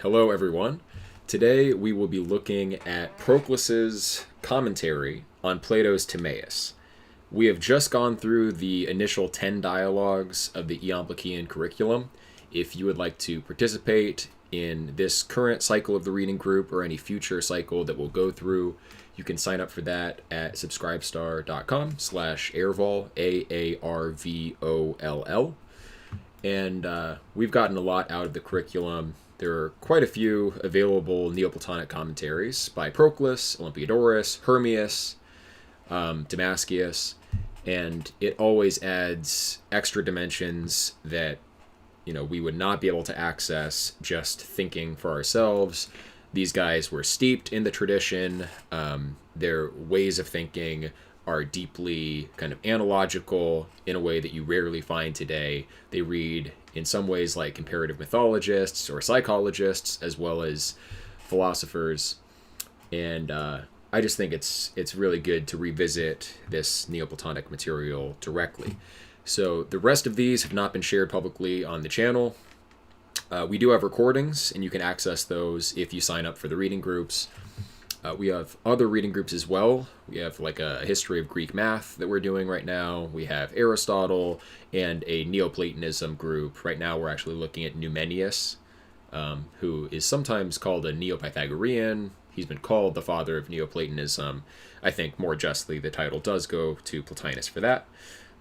Hello, everyone. Today we will be looking at Proclus's commentary on Plato's Timaeus. We have just gone through the initial 10 dialogues of the Iamblichian curriculum. If you would like to participate in this current cycle of the reading group or any future cycle that we'll go through, you can sign up for that at subscribestar.com/airvoll, AARVOLL. And we've gotten a lot out of the curriculum. There are quite a few available Neoplatonic commentaries by Proclus, Olympiodorus, Hermias, Damascius, and it always adds extra dimensions that we would not be able to access just thinking for ourselves. These guys were steeped in the tradition. Their ways of thinking are deeply kind of analogical in a way that you rarely find today. They read in some ways like comparative mythologists or psychologists as well as philosophers. And I just think it's really good to revisit this Neoplatonic material directly. So the rest of these have not been shared publicly on the channel. We do have recordings, and you can access those if you sign up for the reading groups. We have other reading groups as well. We have like a history of Greek math that we're doing right now. We have Aristotle and a Neoplatonism group. Right now we're actually looking at Numenius, who is sometimes called a Neo-Pythagorean. He's been called the father of Neoplatonism. I think more justly the title does go to Plotinus for that.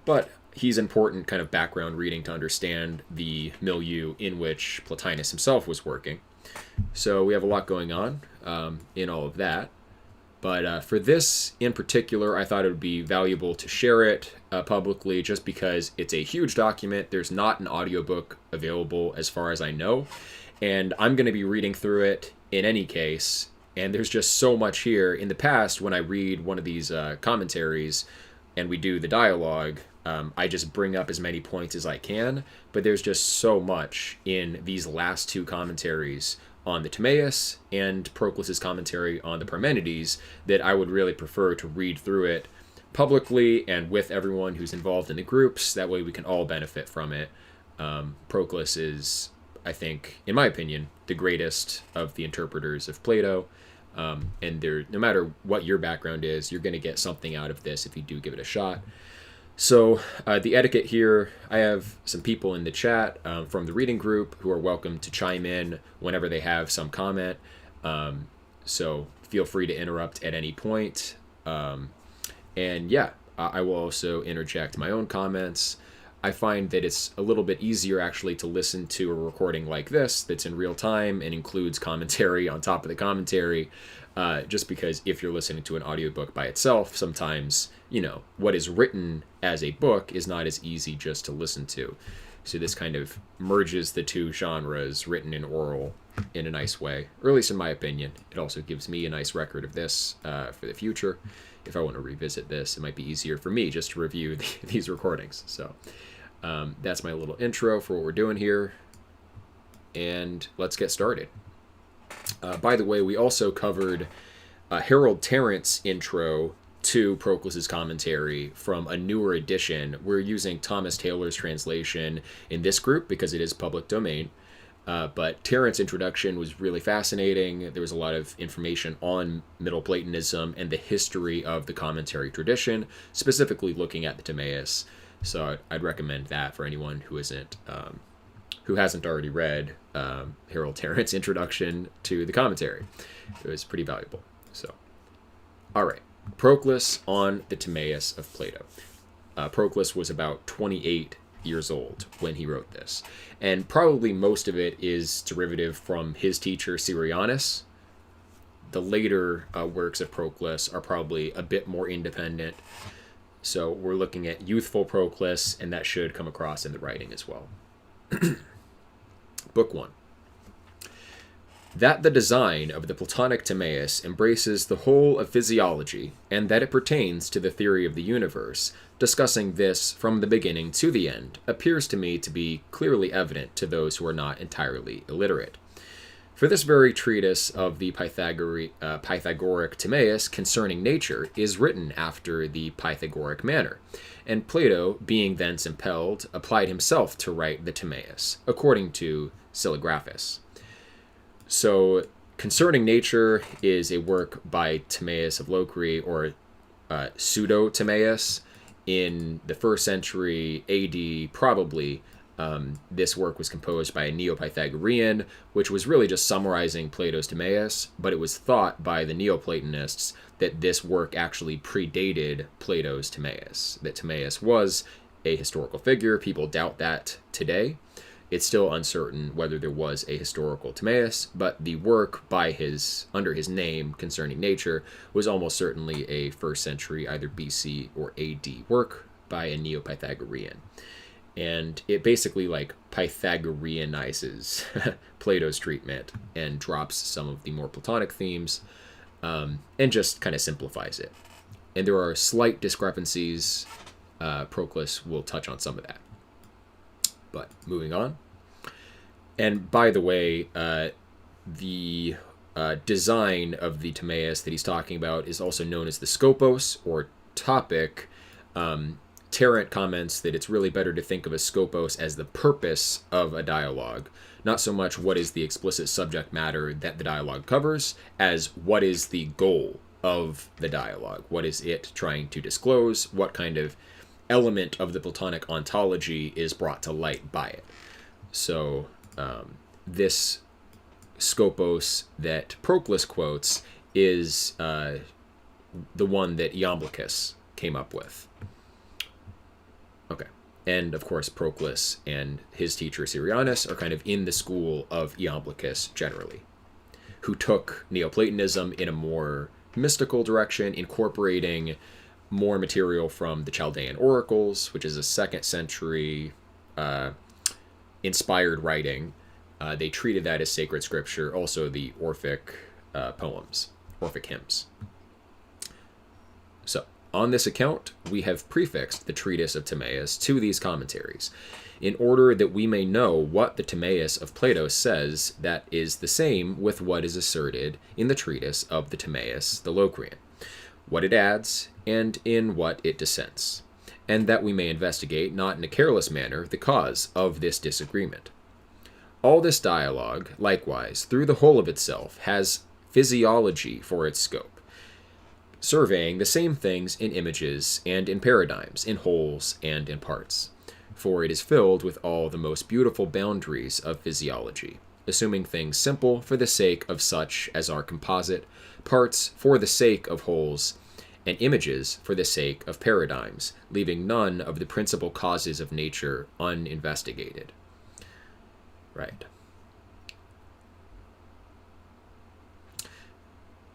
But he's important kind of background reading to understand the milieu in which Plotinus himself was working. So we have a lot going on in all of that. But for this in particular, I thought it would be valuable to share it publicly just because it's a huge document. There's not an audiobook available as far as I know. And I'm going to be reading through it in any case. And there's just so much here. In the past, when I read one of these commentaries and we do the dialogue, I just bring up as many points as I can, but there's just so much in these last two commentaries on the Timaeus and Proclus's commentary on the Parmenides that I would really prefer to read through it publicly and with everyone who's involved in the groups. That way we can all benefit from it. Proclus is, I think, in my opinion, the greatest of the interpreters of Plato. And no matter what your background is, you're going to get something out of this if you do give it a shot. So the etiquette here, I have some people in the chat from the reading group who are welcome to chime in whenever they have some comment. So feel free to interrupt at any point. And yeah, I will also interject my own comments. I find that it's a little bit easier actually to listen to a recording like this that's in real time and includes commentary on top of the commentary. Just because if you're listening to an audiobook by itself, sometimes, what is written as a book is not as easy just to listen to. So this kind of merges the two genres, written and oral, in a nice way, or at least in my opinion. It also gives me a nice record of this for the future. If I want to revisit this, it might be easier for me just to review these recordings. So that's my little intro for what we're doing here. And let's get started. By the way, we also covered Harold Tarrant's intro to Proclus's commentary from a newer edition. We're using Thomas Taylor's translation in this group because it is public domain. But Tarrant's introduction was really fascinating. There was a lot of information on Middle Platonism and the history of the commentary tradition, specifically looking at the Timaeus. So I'd recommend that for anyone who hasn't already read Harold Tarrant's introduction to the commentary. It was pretty valuable. So, all right. Proclus on the Timaeus of Plato. Proclus was about 28 years old when he wrote this. And probably most of it is derivative from his teacher, Syrianus. The later works of Proclus are probably a bit more independent. So we're looking at youthful Proclus, and that should come across in the writing as well. Book 1. That the design of the Platonic Timaeus embraces the whole of physiology, and that it pertains to the theory of the universe, discussing this from the beginning to the end, appears to me to be clearly evident to those who are not entirely illiterate. For this very treatise of the Pythagoric Timaeus concerning nature is written after the Pythagoric manner, and Plato, being thence impelled, applied himself to write the Timaeus, according to Syllographus. So, Concerning Nature is a work by Timaeus of Locri, or pseudo Timaeus, in the 1st century AD, probably. This work was composed by a Neo-Pythagorean, which was really just summarizing Plato's Timaeus, but it was thought by the Neoplatonists that this work actually predated Plato's Timaeus, that Timaeus was a historical figure. People doubt that today. It's still uncertain whether there was a historical Timaeus, but the work under his name, Concerning Nature, was almost certainly a 1st century, either BC or AD work by a Neo-Pythagorean. And it basically Pythagoreanizes Plato's treatment and drops some of the more Platonic themes, and just kind of simplifies it. And there are slight discrepancies. Proclus will touch on some of that. But moving on. And by the way, the design of the Timaeus that he's talking about is also known as the scopos, or topic. Tarrant comments that it's really better to think of a scopos as the purpose of a dialogue, not so much what is the explicit subject matter that the dialogue covers, as what is the goal of the dialogue. What is it trying to disclose? What kind of element of the Platonic ontology is brought to light by it? So this scopos that Proclus quotes is the one that Iamblichus came up with. Okay. And, of course, Proclus and his teacher Syrianus are kind of in the school of Iamblichus generally, who took Neoplatonism in a more mystical direction, incorporating more material from the Chaldean oracles, which is a 2nd century inspired writing. They treated that as sacred scripture, also the Orphic poems, Orphic hymns. So, on this account, we have prefixed the treatise of Timaeus to these commentaries, in order that we may know what the Timaeus of Plato says that is the same with what is asserted in the treatise of the Timaeus the Locrian, what it adds, and in what it dissents, and that we may investigate, not in a careless manner, the cause of this disagreement. All this dialogue, likewise, through the whole of itself, has physiology for its scope, surveying the same things in images and in paradigms, in wholes and in parts. For it is filled with all the most beautiful boundaries of physiology, assuming things simple for the sake of such as are composite, parts for the sake of wholes, and images for the sake of paradigms, leaving none of the principal causes of nature uninvestigated. Right.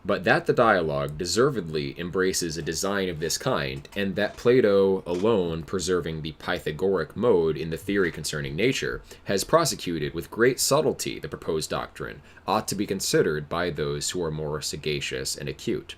But that the dialogue deservedly embraces a design of this kind, and that Plato alone, preserving the Pythagoric mode in the theory concerning nature, has prosecuted with great subtlety the proposed doctrine, ought to be considered by those who are more sagacious and acute.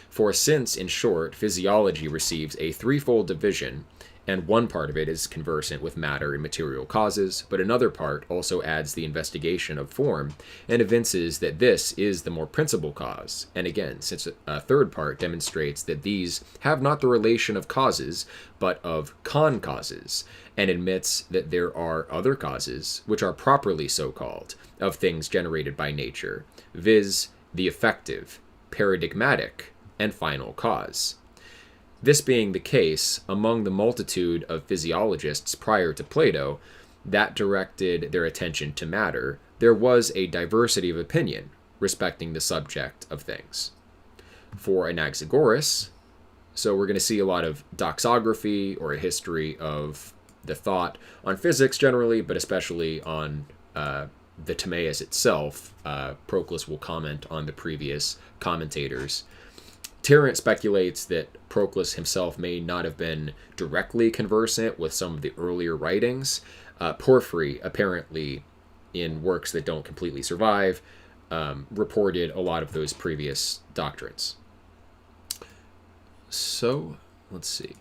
For since, in short, physiology receives a threefold division, and one part of it is conversant with matter and material causes, but another part also adds the investigation of form, and evinces that this is the more principal cause. And again, since a third part demonstrates that these have not the relation of causes, but of con-causes, and admits that there are other causes, which are properly so called, of things generated by nature, viz., the effective, paradigmatic, and final cause. This being the case, among the multitude of physiologists prior to Plato that directed their attention to matter, there was a diversity of opinion respecting the subject of things. For Anaxagoras, so we're going to see a lot of doxography or a history of the thought on physics generally, but especially on the Timaeus itself. Proclus will comment on the previous commentators. Tarrant speculates that Proclus himself may not have been directly conversant with some of the earlier writings. Porphyry, apparently, in works that don't completely survive, reported a lot of those previous doctrines. So, let's see.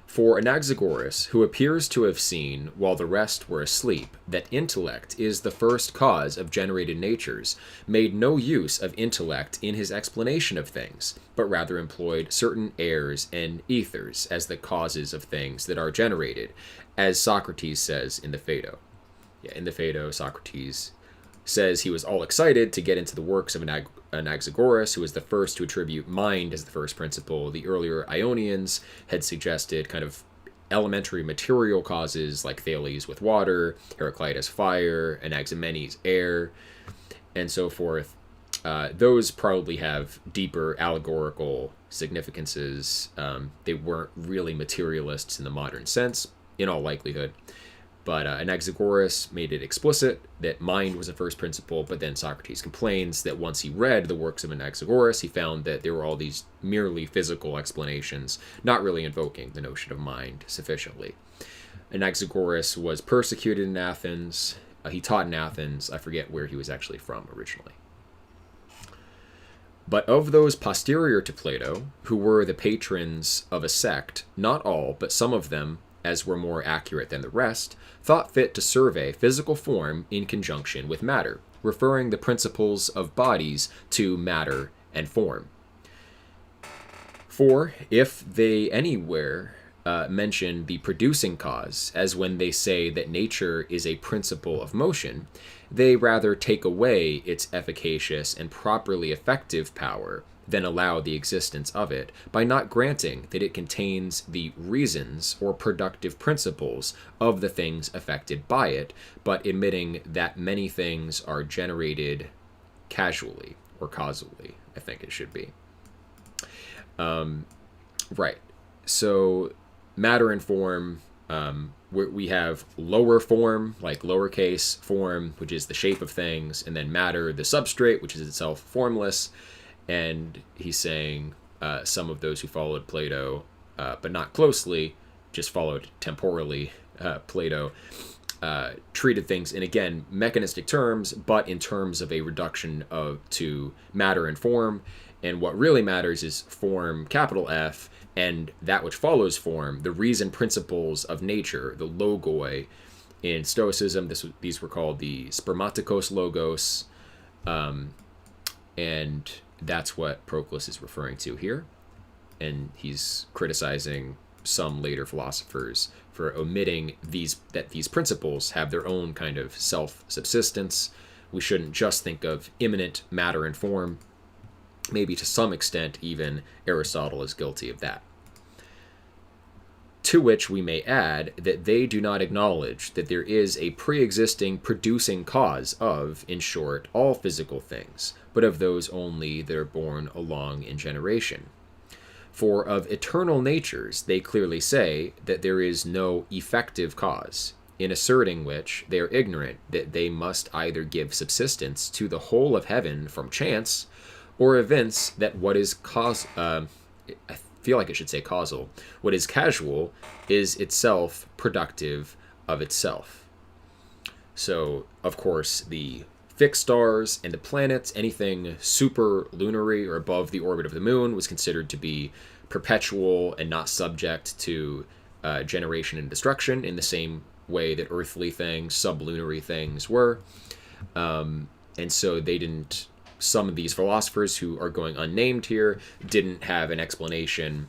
For Anaxagoras, who appears to have seen, while the rest were asleep, that intellect is the first cause of generated natures, made no use of intellect in his explanation of things, but rather employed certain airs and ethers as the causes of things that are generated, as Socrates says in the Phaedo. In the Phaedo, Socrates says he was all excited to get into the works of Anaxagoras, who was the first to attribute mind as the first principle. The earlier Ionians had suggested kind of elementary material causes like Thales with water, Heraclitus fire, Anaximenes air, and so forth. Those probably have deeper allegorical significances. They weren't really materialists in the modern sense, in all likelihood. But Anaxagoras made it explicit that mind was the first principle, but then Socrates complains that once he read the works of Anaxagoras, he found that there were all these merely physical explanations, not really invoking the notion of mind sufficiently. Anaxagoras was persecuted in Athens. He taught in Athens. I forget where he was actually from originally. But of those posterior to Plato, who were the patrons of a sect, not all, but some of them, as were more accurate than the rest, thought fit to survey physical form in conjunction with matter, referring the principles of bodies to matter and form. For if they anywhere mention the producing cause, as when they say that nature is a principle of motion, they rather take away its efficacious and properly effective power than allow the existence of it, by not granting that it contains the reasons or productive principles of the things affected by it, but admitting that many things are generated casually, or causally, I think it should be. Right. So matter and form, we have lower form, like lowercase form, which is the shape of things, and then matter, the substrate, which is itself formless. And he's saying some of those who followed Plato, but not closely, just followed temporally Plato, treated things in, again, mechanistic terms, but in terms of a reduction to matter and form. And what really matters is form, capital F, and that which follows form, the reason principles of nature, the logoi. In Stoicism, these were called the spermatikos logos, and that's what Proclus is referring to here. And he's criticizing some later philosophers for omitting that these principles have their own kind of self-subsistence. We shouldn't just think of immanent matter and form. Maybe to some extent, even Aristotle is guilty of that. To which we may add that they do not acknowledge that there is a pre-existing producing cause of, in short, all physical things, but of those only that are born along in generation. For of eternal natures they clearly say that there is no effective cause, in asserting which they are ignorant that they must either give subsistence to the whole of heaven from chance, or evince that what is I feel like it should say causal, what is casual is itself productive of itself. So, of course, the fixed stars and the planets, anything superlunary or above the orbit of the moon, was considered to be perpetual and not subject to generation and destruction in the same way that earthly things, sublunary things were. And so they didn't, some of these philosophers who are going unnamed here didn't have an explanation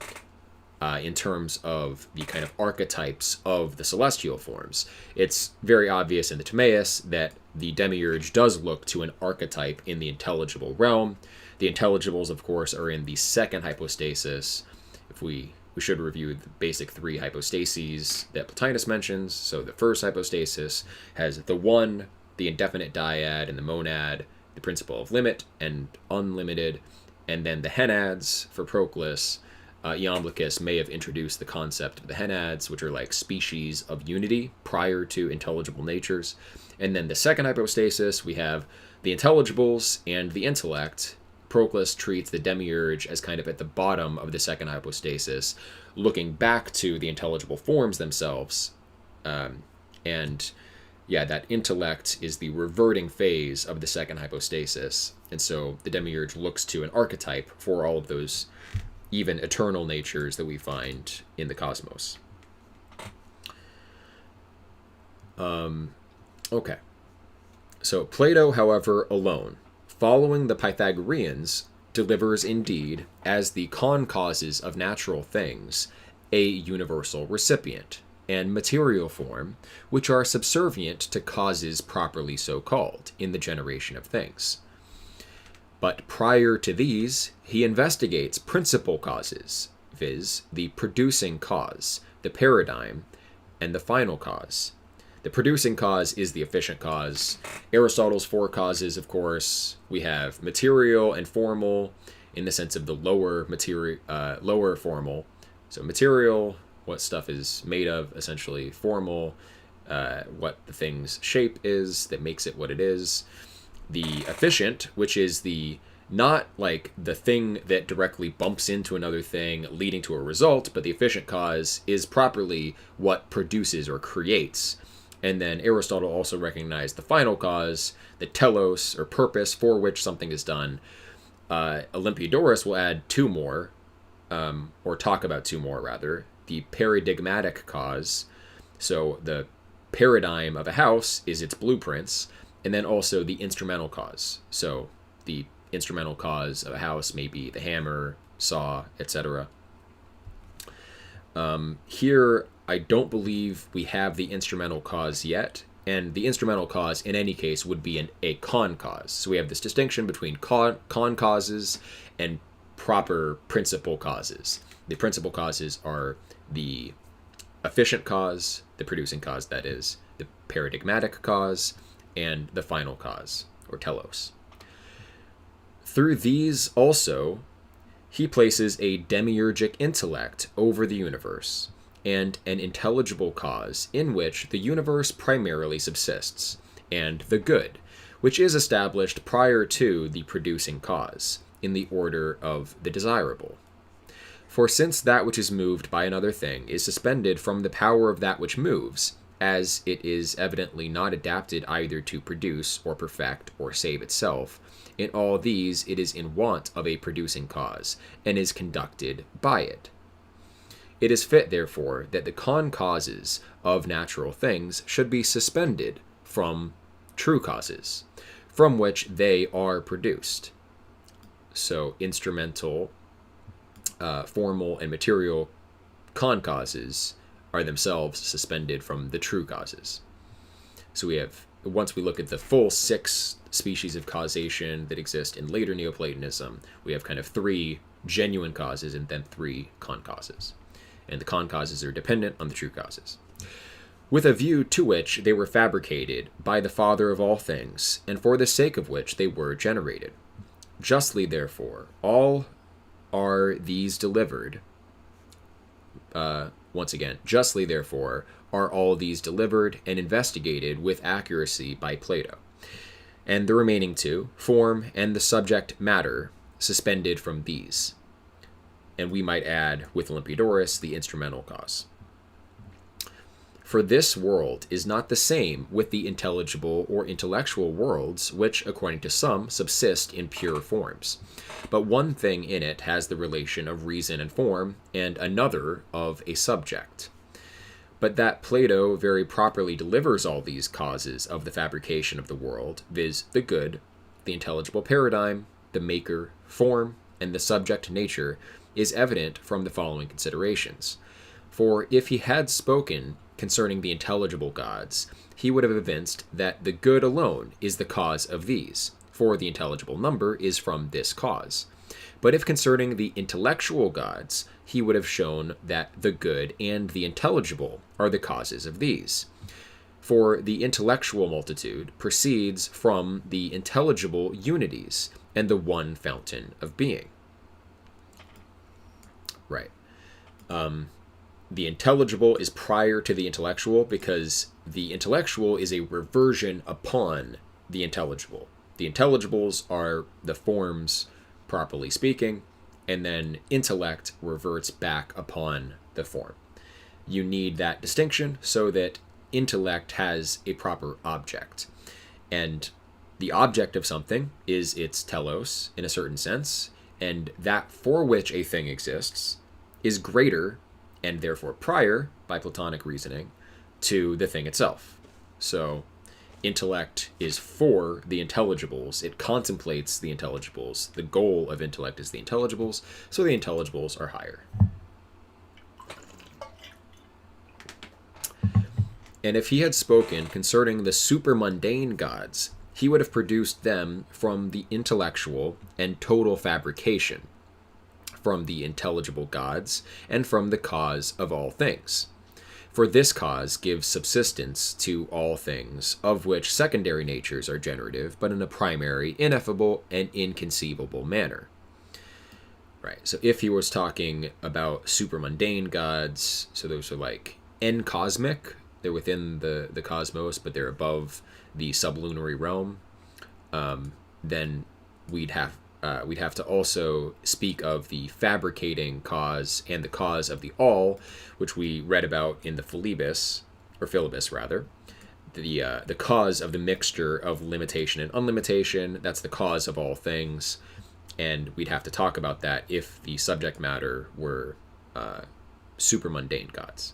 in terms of the kind of archetypes of the celestial forms. It's very obvious in the Timaeus that the demiurge does look to an archetype in the intelligible realm. The intelligibles, of course, are in the second hypostasis. If we should review the basic three hypostases that Plotinus mentions. So the first hypostasis has the one, the indefinite dyad, and the monad, the principle of limit and unlimited, and then the henads for Proclus. Iamblichus may have introduced the concept of the henads, which are like species of unity prior to intelligible natures. And then the second hypostasis, we have the intelligibles and the intellect. Proclus treats the demiurge as kind of at the bottom of the second hypostasis, looking back to the intelligible forms themselves. And that intellect is the reverting phase of the second hypostasis. And so the demiurge looks to an archetype for all of those even eternal natures that we find in the cosmos. Okay. So Plato, however, alone, following the Pythagoreans, delivers indeed, as the concauses of natural things, a universal recipient, and material form, which are subservient to causes properly so called in the generation of things. But prior to these, he investigates principal causes, viz., the producing cause, the paradigm, and the final cause. The producing cause is the efficient cause. Aristotle's four causes, of course, we have material and formal in the sense of the lower formal. So material, what stuff is made of, essentially. Formal, what the thing's shape is that makes it what it is. The efficient, which is the not like the thing that directly bumps into another thing leading to a result, but the efficient cause is properly what produces or creates. And then Aristotle also recognized the final cause, the telos, or purpose for which something is done. Olympiodorus will add two more, or talk about two more rather. The paradigmatic cause, so the paradigm of a house is its blueprints, and then also the instrumental cause. So the instrumental cause of a house may be the hammer, saw, etc. Here, I don't believe we have the instrumental cause yet, and the instrumental cause in any case would be a con cause. So we have this distinction between con causes and proper principal causes. The principal causes are the efficient cause, the producing cause that is, the paradigmatic cause, and the final cause, or telos. Through these also, he places a demiurgic intellect over the universe, and an intelligible cause in which the universe primarily subsists, and the good, which is established prior to the producing cause, in the order of the desirable. For since that which is moved by another thing is suspended from the power of that which moves, as it is evidently not adapted either to produce or perfect or save itself, in all these it is in want of a producing cause, and is conducted by it. It is fit, therefore, that the con causes of natural things should be suspended from true causes, from which they are produced. So instrumental, formal, and material con causes are themselves suspended from the true causes. So we have, once we look at the full 6 species of causation that exist in later Neoplatonism, we have kind of 3 genuine causes and then 3 con causes. And the con causes are dependent on the true causes, with a view to which they were fabricated by the Father of all things, and for the sake of which they were generated. Justly, therefore, all are these delivered. Once again, justly, therefore, are all these delivered and investigated with accuracy by Plato, and the remaining 2, form and the subject matter, suspended from these. And we might add, with Olympiodorus, the instrumental cause. For this world is not the same with the intelligible or intellectual worlds, which, according to some, subsist in pure forms. But one thing in it has the relation of reason and form, and another of a subject. But that Plato very properly delivers all these causes of the fabrication of the world, viz., the good, the intelligible paradigm, the maker, form, and the subject nature, is evident from the following considerations. For if he had spoken concerning the intelligible gods, he would have evinced that the good alone is the cause of these, for the intelligible number is from this cause. But if concerning the intellectual gods, he would have shown that the good and the intelligible are the causes of these. For the intellectual multitude proceeds from the intelligible unities and the one fountain of being. Right. The intelligible is prior to the intellectual because the intellectual is a reversion upon the intelligible. The intelligibles are the forms, properly speaking, and then intellect reverts back upon the form. You need that distinction so that intellect has a proper object. And the object of something is its telos in a certain sense, and that for which a thing exists is greater and therefore prior, by Platonic reasoning, to the thing itself. So intellect is for the intelligibles. It contemplates the intelligibles. The goal of intellect is the intelligibles, so the intelligibles are higher. And if he had spoken concerning the supermundane gods, he would have produced them from the intellectual and total fabrication, from the intelligible gods, and from the cause of all things. For this cause gives subsistence to all things, of which secondary natures are generative, but in a primary, ineffable, and inconceivable manner. Right, so if he was talking about supermundane gods, so those are like encosmic, they're within the cosmos, but they're above the sublunary realm, then we'd have to also speak of the fabricating cause and the cause of the all, which we read about in the Philebus rather. The cause of the mixture of limitation and unlimitation, that's the cause of all things. And we'd have to talk about that if the subject matter were supermundane gods.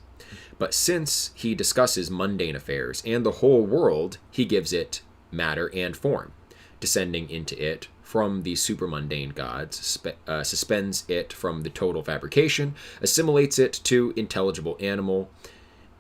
But since he discusses mundane affairs and the whole world, he gives it matter and form, descending into it from the supermundane gods, suspends it from the total fabrication, assimilates it to intelligible animal,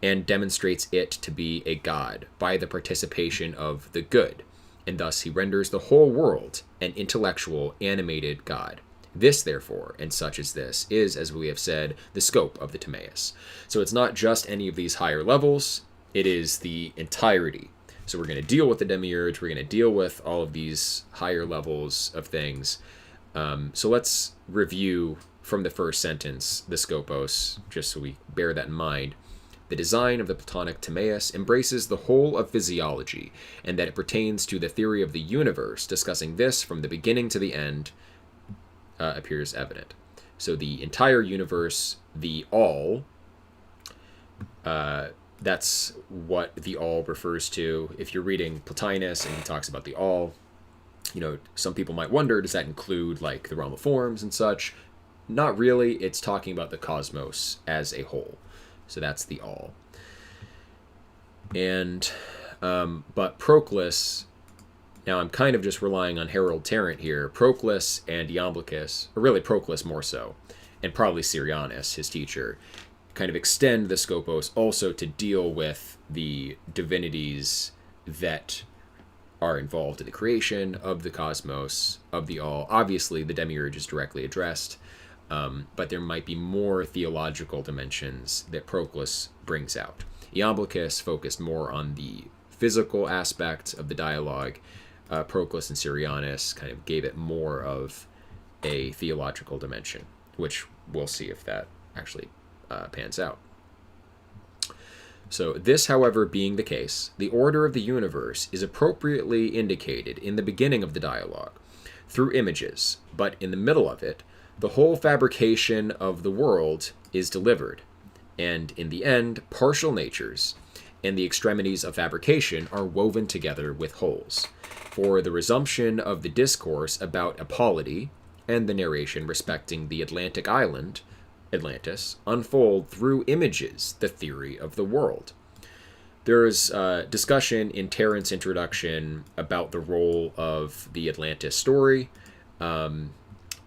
and demonstrates it to be a god by the participation of the good, and thus he renders the whole world an intellectual, animated god. This, therefore, and such as this, is, as we have said, the scope of the Timaeus. So it's not just any of these higher levels, it is the entirety. So we're going to deal with the demiurge, we're going to deal with all of these higher levels of things. So let's review from the first sentence, the scopos, just so we bear that in mind. The design of the Platonic Timaeus embraces the whole of physiology, and that it pertains to the theory of the universe, discussing this from the beginning to the end, appears evident. So the entire universe, the all, that's what the all refers to. If you're reading Plotinus and he talks about the all, some people might wonder, does that include like the realm of forms and such? Not really. It's talking about the cosmos as a whole. So that's the all. And, but Proclus, now I'm kind of just relying on Harold Tarrant here. Proclus and Iamblichus, or really Proclus more so, and probably Syrianus, his teacher, kind of extend the scopos also to deal with the divinities that are involved in the creation of the cosmos, of the all. Obviously, the demiurge is directly addressed, but there might be more theological dimensions that Proclus brings out. Iamblichus focused more on the physical aspect of the dialogue. Proclus and Syrianus kind of gave it more of a theological dimension, which we'll see if that actually pans out. So this, however, being the case, the order of the universe is appropriately indicated in the beginning of the dialogue through images, but in the middle of it, the whole fabrication of the world is delivered, and in the end, partial natures and the extremities of fabrication are woven together with wholes. For the resumption of the discourse about Apollody and the narration respecting the Atlantic island, Atlantis, unfold through images the theory of the world. There is discussion in Tarrant's introduction about the role of the Atlantis story.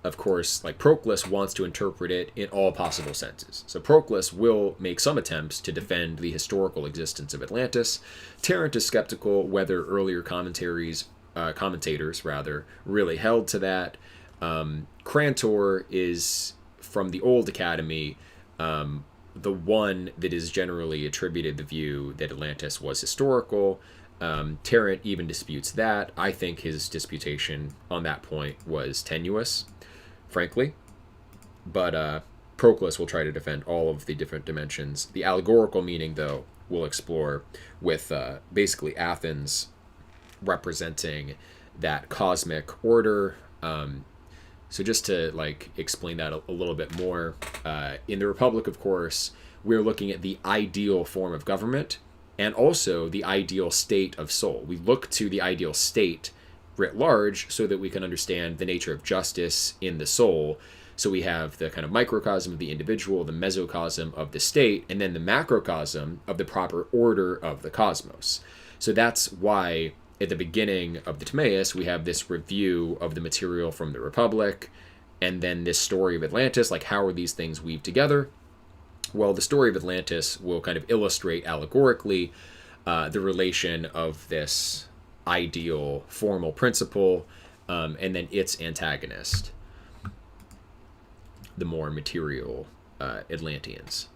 Of course, like Proclus wants to interpret it in all possible senses. So Proclus will make some attempts to defend the historical existence of Atlantis. Tarrant is skeptical whether earlier commentators really held to that. Crantor is, from the Old Academy, the one that is generally attributed the view that Atlantis was historical. Tarrant even disputes that. I think his disputation on that point was tenuous, frankly. But Proclus will try to defend all of the different dimensions. The allegorical meaning, though, we'll explore with basically Athens representing that cosmic order. So just to explain that a little bit more, in the Republic, of course, we're looking at the ideal form of government and also the ideal state of soul. We look to the ideal state writ large so that we can understand the nature of justice in the soul. So we have the kind of microcosm of the individual, the mesocosm of the state, and then the macrocosm of the proper order of the cosmos. So that's why at the beginning of the Timaeus, we have this review of the material from the Republic, and then this story of Atlantis, how are these things weaved together? Well, the story of Atlantis will kind of illustrate allegorically the relation of this ideal formal principle and then its antagonist, the more material Atlanteans,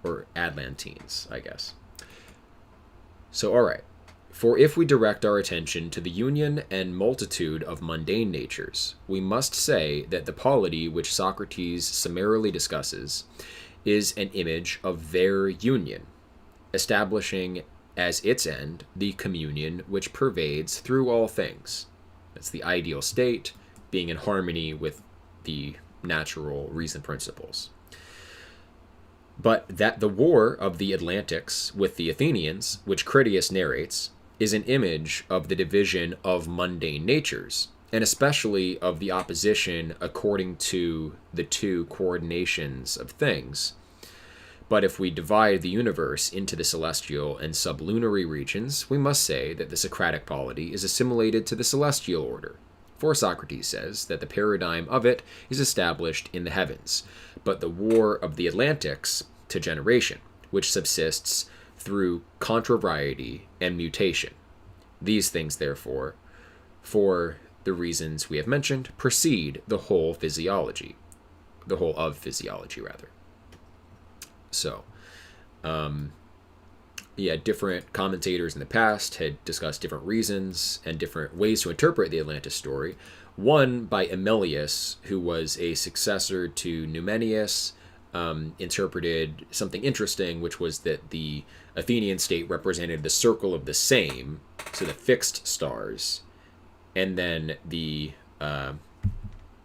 or Atlantines, I guess. So, all right. For if we direct our attention to the union and multitude of mundane natures, we must say that the polity which Socrates summarily discusses is an image of their union, establishing as its end the communion which pervades through all things. That's the ideal state, being in harmony with the natural reason principles. But that the war of the Atlantics with the Athenians, which Critias narrates, is an image of the division of mundane natures, and especially of the opposition according to the two coordinations of things. But if we divide the universe into the celestial and sublunary regions, we must say that the Socratic polity is assimilated to the celestial order. For Socrates says that the paradigm of it is established in the heavens, but the war of the Atlantics to generation, which subsists through contrariety and mutation. These things, therefore, for the reasons we have mentioned, precede the whole of physiology, rather. So, different commentators in the past had discussed different reasons and different ways to interpret the Atlantis story. One by Emilius, who was a successor to Numenius, interpreted something interesting, which was that the Athenian state represented the circle of the same, so the fixed stars, and then the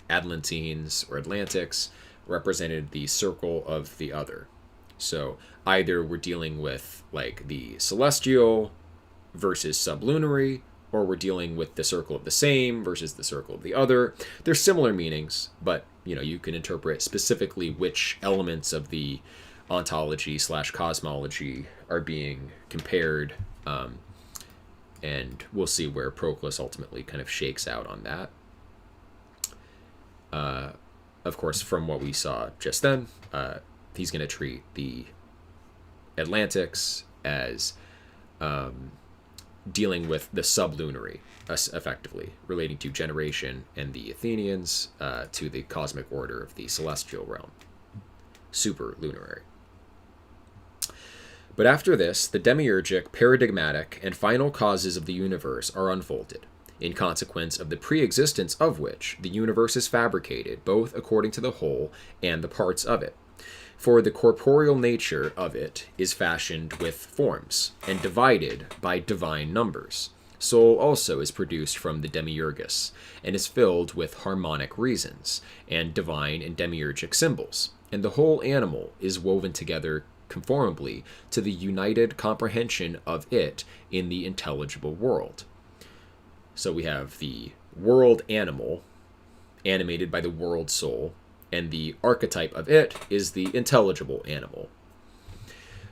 Atlantines or Atlantics represented the circle of the other. So either we're dealing with like the celestial versus sublunary, or we're dealing with the circle of the same versus the circle of the other. They're similar meanings, but you can interpret specifically which elements of the ontology / cosmology are being compared, and we'll see where Proclus ultimately kind of shakes out on that. Of course, from what we saw just then, he's going to treat the Atlantics as dealing with the sublunary, effectively, relating to generation, and the Athenians to the cosmic order of the celestial realm, superlunary. But after this, the demiurgic, paradigmatic, and final causes of the universe are unfolded, in consequence of the pre-existence of which the universe is fabricated, both according to the whole and the parts of it. For the corporeal nature of it is fashioned with forms, and divided by divine numbers. Soul also is produced from the demiurgus, and is filled with harmonic reasons, and divine and demiurgic symbols, and the whole animal is woven together conformably to the united comprehension of it in the intelligible world. So we have the world animal, animated by the world soul, and the archetype of it is the intelligible animal.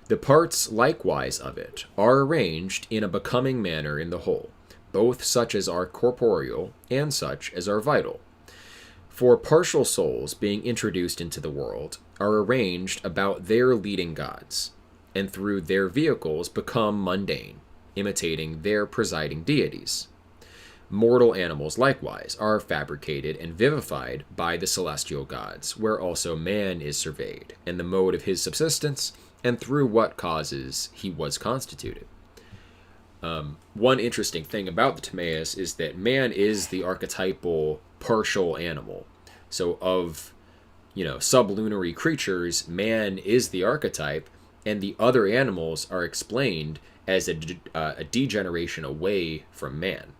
The parts likewise of it are arranged in a becoming manner in the whole, both such as are corporeal and such as are vital. For partial souls being introduced into the world are arranged about their leading gods, and through their vehicles become mundane, imitating their presiding deities. Mortal animals likewise are fabricated and vivified by the celestial gods, where also man is surveyed, and the mode of his subsistence, and through what causes he was constituted. One interesting thing about the Timaeus is that man is the archetypal partial animal. So of sublunary creatures, man is the archetype, and the other animals are explained as a degeneration away from man.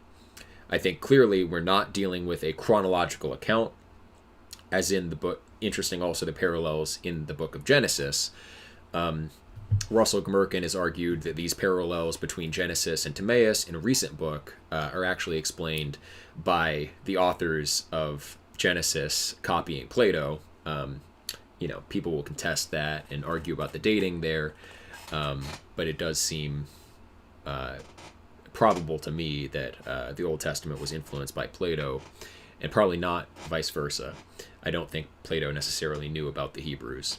I think clearly we're not dealing with a chronological account, as in the book. Interesting also the parallels in the book of Genesis. Russell Gmerkin has argued that these parallels between Genesis and Timaeus in a recent book are actually explained by the authors of Genesis copying Plato. People will contest that and argue about the dating there, but it does seem probable to me that the Old Testament was influenced by Plato, and probably not vice versa. I don't think Plato necessarily knew about the Hebrews.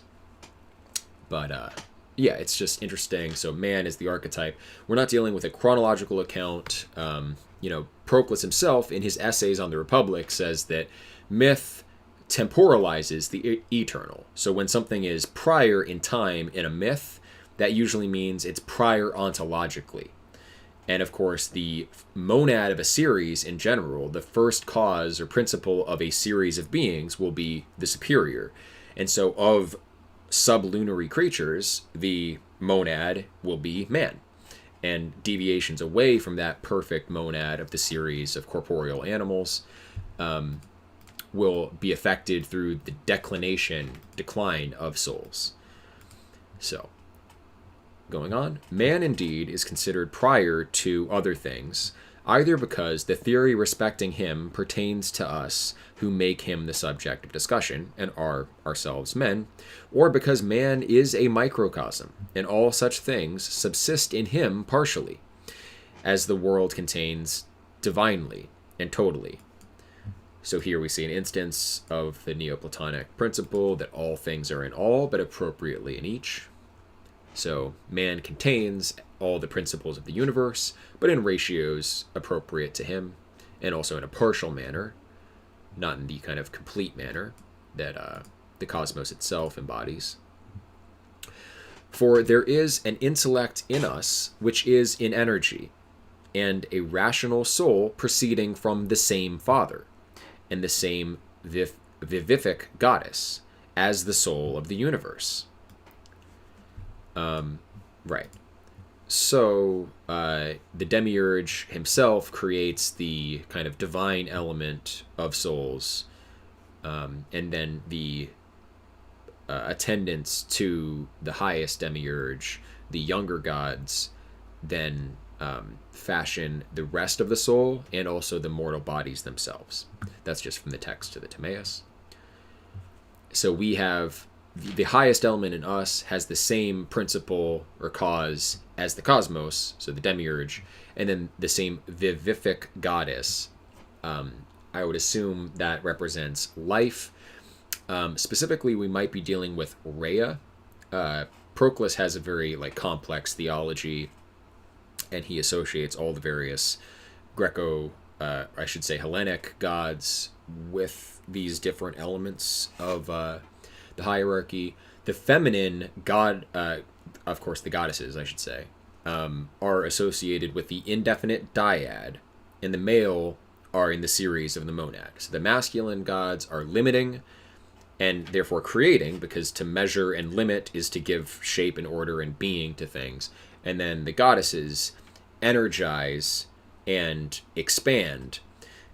But yeah, it's just interesting. So man is the archetype. We're not dealing with a chronological account. Proclus himself, in his essays on the Republic, says that myth temporalizes the eternal. So when something is prior in time in a myth, that usually means it's prior ontologically. And of course, the monad of a series in general, the first cause or principle of a series of beings, will be the superior. And so of sublunary creatures, the monad will be man. And deviations away from that perfect monad of the series of corporeal animals will be affected through the decline of souls. So, going on, man indeed is considered prior to other things, either because the theory respecting him pertains to us who make him the subject of discussion and are ourselves men, or because man is a microcosm, and all such things subsist in him partially, as the world contains divinely and totally. So here we see an instance of the Neoplatonic principle that all things are in all, but appropriately in each. So man contains all the principles of the universe, but in ratios appropriate to him, and also in a partial manner, not in the kind of complete manner that the cosmos itself embodies. For there is an intellect in us which is in energy, and a rational soul proceeding from the same Father, and the same vivific goddess, as the soul of the universe. Right. So the demiurge himself creates the kind of divine element of souls, and then the attendants to the highest demiurge, the younger gods, then fashion the rest of the soul and also the mortal bodies themselves. That's just from the text to the Timaeus. So we have the highest element in us has the same principle or cause as the cosmos, so the demiurge, and then the same vivific goddess. I would assume that represents life. Specifically, we might be dealing with Rhea. Proclus has a very complex theology, and he associates all the various Hellenic gods with these different elements of the hierarchy. The feminine god, of course, the goddesses, I should say, are associated with the indefinite dyad, and the male are in the series of the monad. So the masculine gods are limiting and therefore creating, because to measure and limit is to give shape and order and being to things. And then the goddesses energize and expand.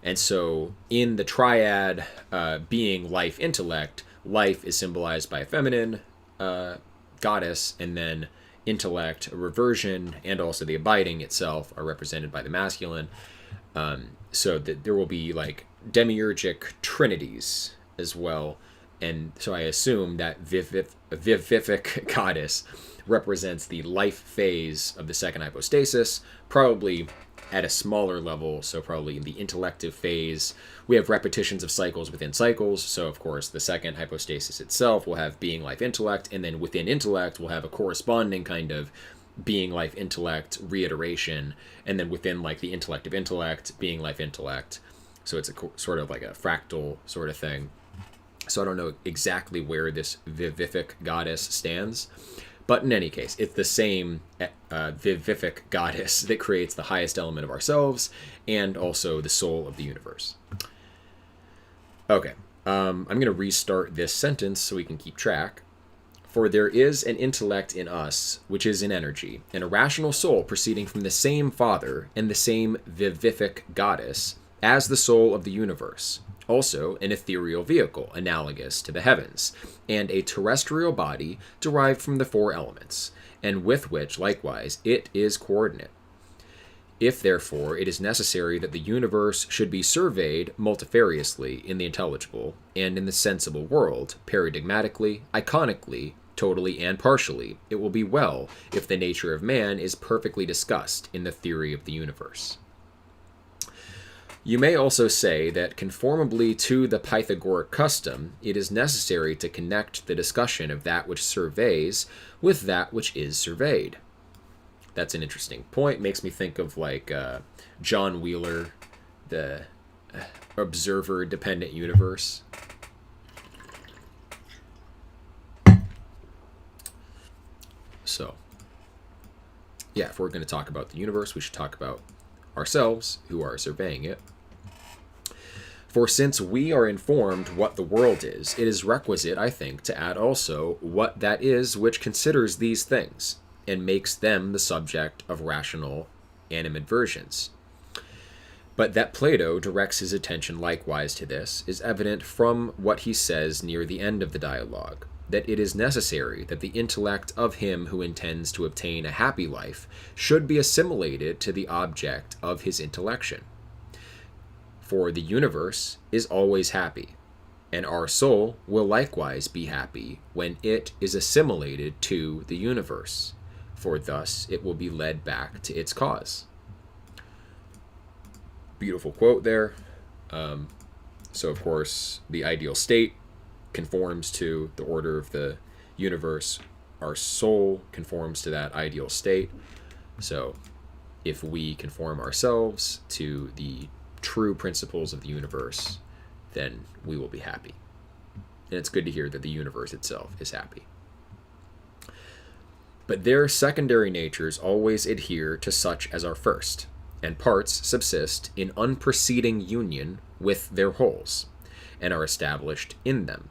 And so in the triad, being, life, intellect, life is symbolized by a feminine goddess, and then intellect, reversion, and also the abiding itself are represented by the masculine. So that there will be demiurgic trinities as well. And so I assume that vivific goddess represents the life phase of the second hypostasis, probably at a smaller level, so probably in the intellective phase. We have repetitions of cycles within cycles, so of course the second hypostasis itself will have being, life, intellect, and then within intellect we'll have a corresponding kind of being, life, intellect reiteration, and then within the intellect of intellect, being, life, intellect. So it's a sort of like a fractal sort of thing. So I don't know exactly where this vivific goddess stands, but in any case, it's the same vivific goddess that creates the highest element of ourselves and also the soul of the universe. Okay, I'm going to restart this sentence so we can keep track. For there is an intellect in us which is in energy, and a rational soul proceeding from the same Father and the same vivific goddess as the soul of the universe. Also an ethereal vehicle analogous to the heavens, and a terrestrial body derived from the four elements, and with which likewise it is coordinate. If therefore it is necessary that the universe should be surveyed multifariously in the intelligible and in the sensible world, paradigmatically, iconically, totally and partially, it will be well if the nature of man is perfectly discussed in the theory of the universe. You may also say that conformably to the Pythagorean custom, it is necessary to connect the discussion of that which surveys with that which is surveyed. That's an interesting point. Makes me think of like John Wheeler, the observer-dependent universe. So, yeah, if we're going to talk about the universe, we should talk about ourselves, who are surveying it. For since we are informed what the world is, it is requisite, I think, to add also what that is which considers these things, and makes them the subject of rational animadversions. But that Plato directs his attention likewise to this is evident from what he says near the end of the dialogue, that it is necessary that the intellect of him who intends to obtain a happy life should be assimilated to the object of his intellection. For the universe is always happy, and our soul will likewise be happy when it is assimilated to the universe, for thus it will be led back to its cause. Beautiful quote there. So, of course, the ideal state conforms to the order of the universe. Our soul conforms to that ideal state. So, if we conform ourselves to the true principles of the universe, then we will be happy. And it's good to hear that the universe itself is happy. But their secondary natures always adhere to such as are first, and parts subsist in unproceeding union with their wholes, and are established in them.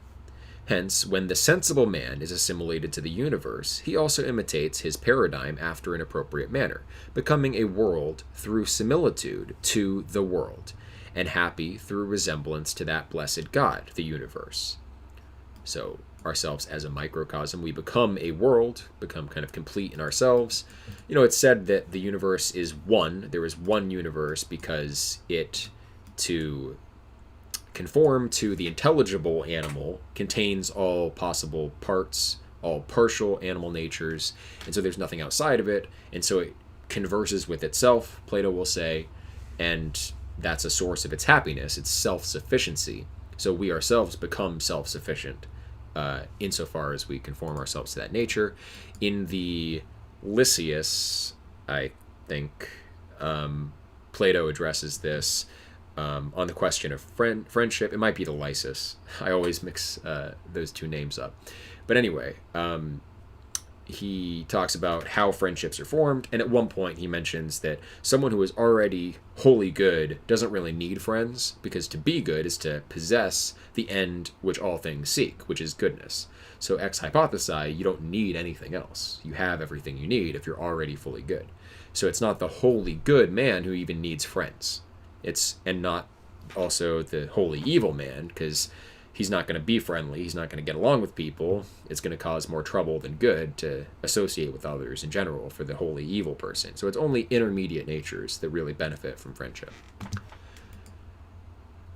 Hence, when the sensible man is assimilated to the universe, he also imitates his paradigm after an appropriate manner, becoming a world through similitude to the world, and happy through resemblance to that blessed God, the universe. So, ourselves as a microcosm, we become a world, become kind of complete in ourselves. You know, it's said that the universe is one. There is one universe because to conform to the intelligible animal contains all possible parts, all partial animal natures, and so there's nothing outside of it, and so it converses with itself, Plato will say, and that's a source of its happiness, its self-sufficiency. So we ourselves become self-sufficient insofar as we conform ourselves to that nature. In the Lysias, I think, Plato addresses this on the question of friendship. It might be the Lysis. I always mix those two names up. But anyway, he talks about how friendships are formed, and at one point he mentions that someone who is already wholly good doesn't really need friends, because to be good is to possess the end which all things seek, which is goodness. So ex hypothesi, you don't need anything else. You have everything you need if you're already fully good. So it's not the wholly good man who even needs friends. And not also the wholly evil man, because he's not going to be friendly, he's not going to get along with people, it's going to cause more trouble than good to associate with others in general for the wholly evil person. So it's only intermediate natures that really benefit from friendship.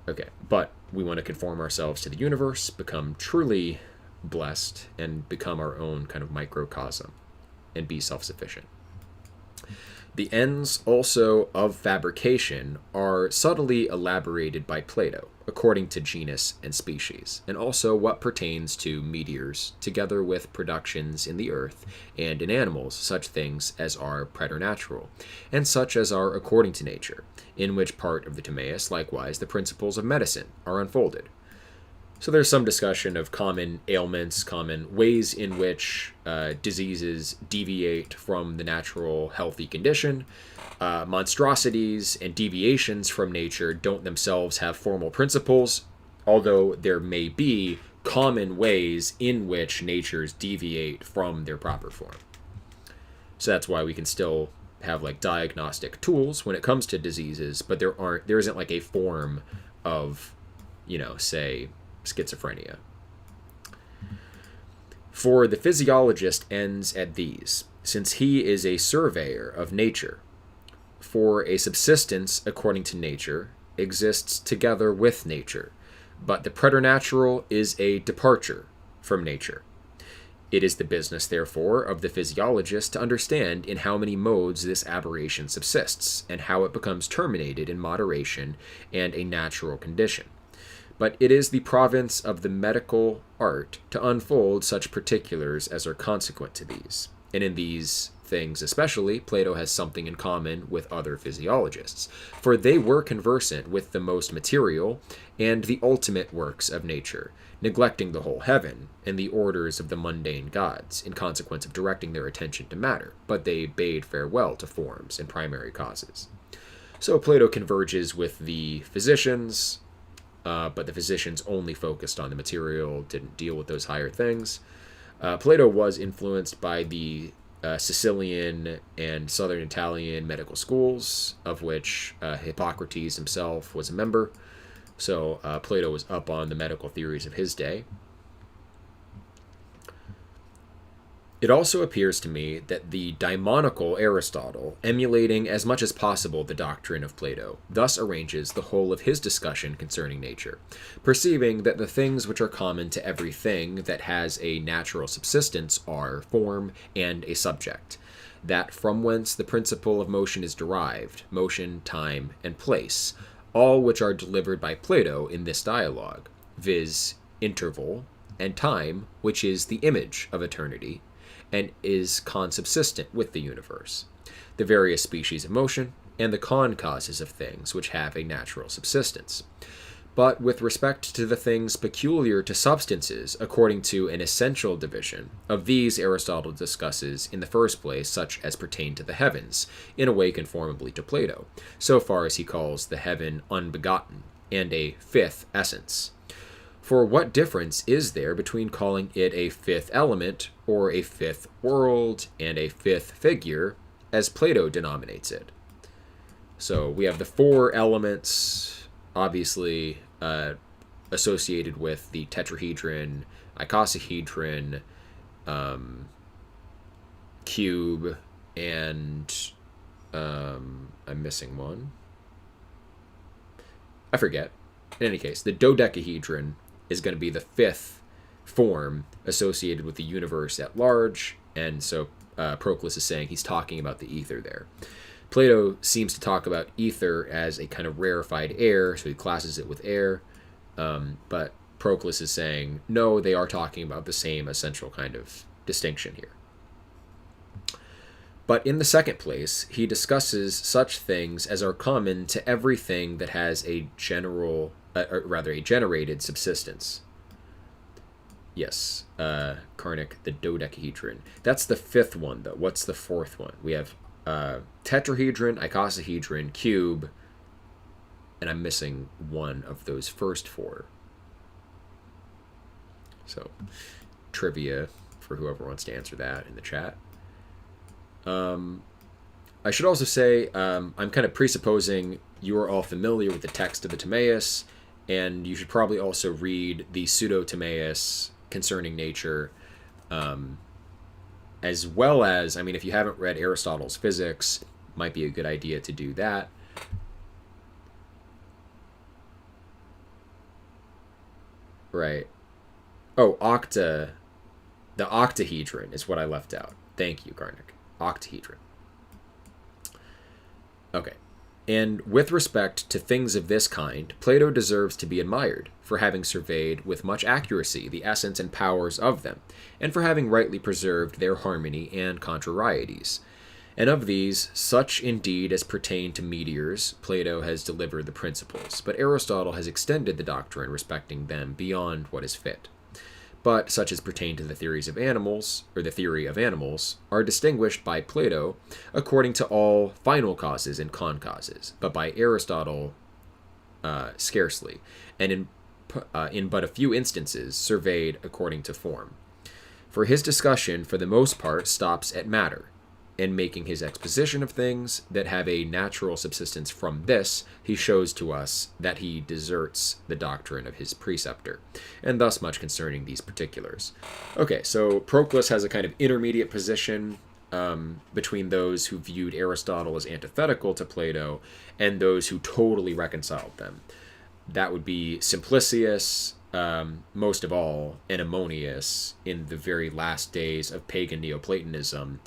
Okay, but we want to conform ourselves to the universe, become truly blessed, and become our own kind of microcosm, and be self-sufficient. The ends also of fabrication are subtly elaborated by Plato, according to genus and species, and also what pertains to meteors, together with productions in the earth and in animals, such things as are preternatural, and such as are according to nature, in which part of the Timaeus, likewise, the principles of medicine are unfolded. So there's some discussion of common ailments, common ways in which diseases deviate from the natural healthy condition. Monstrosities and deviations from nature don't themselves have formal principles, although there may be common ways in which natures deviate from their proper form. So that's why we can still have like diagnostic tools when it comes to diseases, but there isn't like a form of, say, schizophrenia. For the physiologist ends at these, since he is a surveyor of nature. For a subsistence according to nature exists together with nature, but the preternatural is a departure from nature. It is the business, therefore, of the physiologist to understand in how many modes this aberration subsists, and how it becomes terminated in moderation and a natural condition. But it is the province of the medical art to unfold such particulars as are consequent to these. And in these things especially, Plato has something in common with other physiologists, for they were conversant with the most material and the ultimate works of nature, neglecting the whole heaven and the orders of the mundane gods, in consequence of directing their attention to matter, but they bade farewell to forms and primary causes. So Plato converges with the physicians, but the physicians only focused on the material, didn't deal with those higher things. Plato was influenced by the Sicilian and Southern Italian medical schools, of which Hippocrates himself was a member. So Plato was up on the medical theories of his day. It also appears to me that the daimonical Aristotle, emulating as much as possible the doctrine of Plato, thus arranges the whole of his discussion concerning nature, perceiving that the things which are common to every thing that has a natural subsistence are form and a subject, that from whence the principle of motion is derived, motion, time, and place, all which are delivered by Plato in this dialogue, viz., interval, and time, which is the image of eternity, and is consubsistent with the universe, the various species of motion, and the causes of things which have a natural subsistence. But with respect to the things peculiar to substances, according to an essential division, of these Aristotle discusses in the first place such as pertain to the heavens, in a way conformably to Plato, so far as he calls the heaven unbegotten, and a fifth essence. For what difference is there between calling it a fifth element, or a fifth world, and a fifth figure, as Plato denominates it? So we have the four elements, obviously associated with the tetrahedron, icosahedron, cube, and I'm missing one. I forget. In any case, the dodecahedron is going to be the fifth form associated with the universe at large, and so Proclus is saying he's talking about the ether there. Plato seems to talk about ether as a kind of rarefied air, so he classes it with air, but Proclus is saying, no, they are talking about the same essential kind of distinction here. But in the second place, he discusses such things as are common to everything that has a a generated subsistence. Yes, Karnak, the dodecahedron. That's the fifth one, though. What's the fourth one? We have tetrahedron, icosahedron, cube, and I'm missing one of those first four. So, trivia for whoever wants to answer that in the chat. I should also say I'm kind of presupposing you are all familiar with the text of the Timaeus, and you should probably also read the pseudo-Timaeus concerning nature, as well as, I mean, if you haven't read Aristotle's Physics, might be a good idea to do that. Right. Oh, the octahedron is what I left out. Thank you, Karnak. Octahedron. Okay. And with respect to things of this kind, Plato deserves to be admired for having surveyed with much accuracy the essence and powers of them, and for having rightly preserved their harmony and contrarieties. And of these, such indeed as pertain to meteors, Plato has delivered the principles, but Aristotle has extended the doctrine respecting them beyond what is fit. But such as pertain to the theories of animals, or the theory of animals, are distinguished by Plato according to all final causes and concauses, but by Aristotle scarcely, and in but a few instances surveyed according to form. For his discussion, for the most part, stops at matter, in making his exposition of things that have a natural subsistence from this, he shows to us that he deserts the doctrine of his preceptor, and thus much concerning these particulars. Okay, so Proclus has a kind of intermediate position between those who viewed Aristotle as antithetical to Plato and those who totally reconciled them. That would be Simplicius, most of all, Emorwoll, in the very last days of pagan Neoplatonism,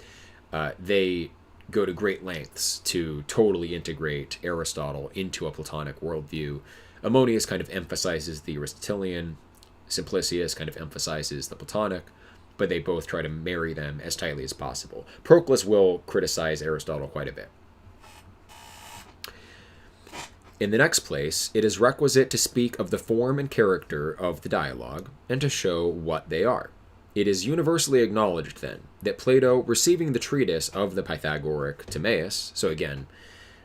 they go to great lengths to totally integrate Aristotle into a Platonic worldview. Ammonius kind of emphasizes the Aristotelian, Simplicius kind of emphasizes the Platonic, but they both try to marry them as tightly as possible. Proclus will criticize Aristotle quite a bit. In the next place, it is requisite to speak of the form and character of the dialogue, and to show what they are. It is universally acknowledged, then, that Plato, receiving the treatise of the Pythagoric Timaeus, so again,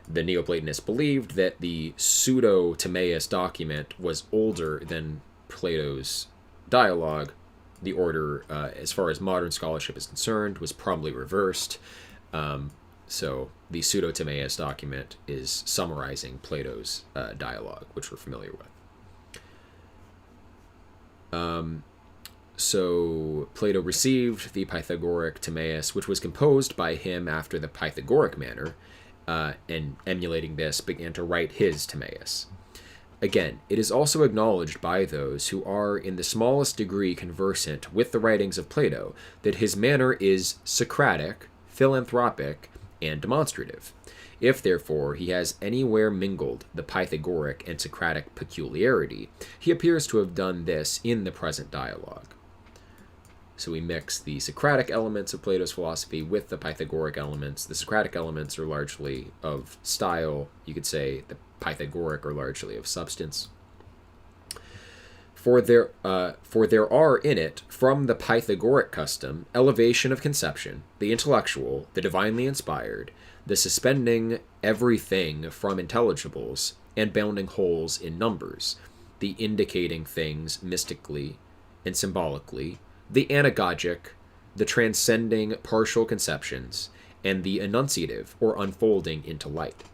the Neoplatonists believed that the pseudo-Timaeus document was older than Plato's dialogue. The order, as far as modern scholarship is concerned, was probably reversed. So the pseudo-Timaeus document is summarizing Plato's dialogue, which we're familiar with. So Plato received the Pythagoric Timaeus, which was composed by him after the Pythagoric manner, and emulating this, began to write his Timaeus. Again, it is also acknowledged by those who are in the smallest degree conversant with the writings of Plato that his manner is Socratic, philanthropic, and demonstrative. If, therefore, he has anywhere mingled the Pythagoric and Socratic peculiarity, he appears to have done this in the present dialogue. So we mix the Socratic elements of Plato's philosophy with the Pythagoric elements. The Socratic elements are largely of style. You could say the Pythagoric are largely of substance. For there are in it, from the Pythagoric custom, elevation of conception, the intellectual, the divinely inspired, the suspending everything from intelligibles, and bounding holes in numbers, the indicating things mystically and symbolically, the anagogic, the transcending partial conceptions, and the enunciative or unfolding into light.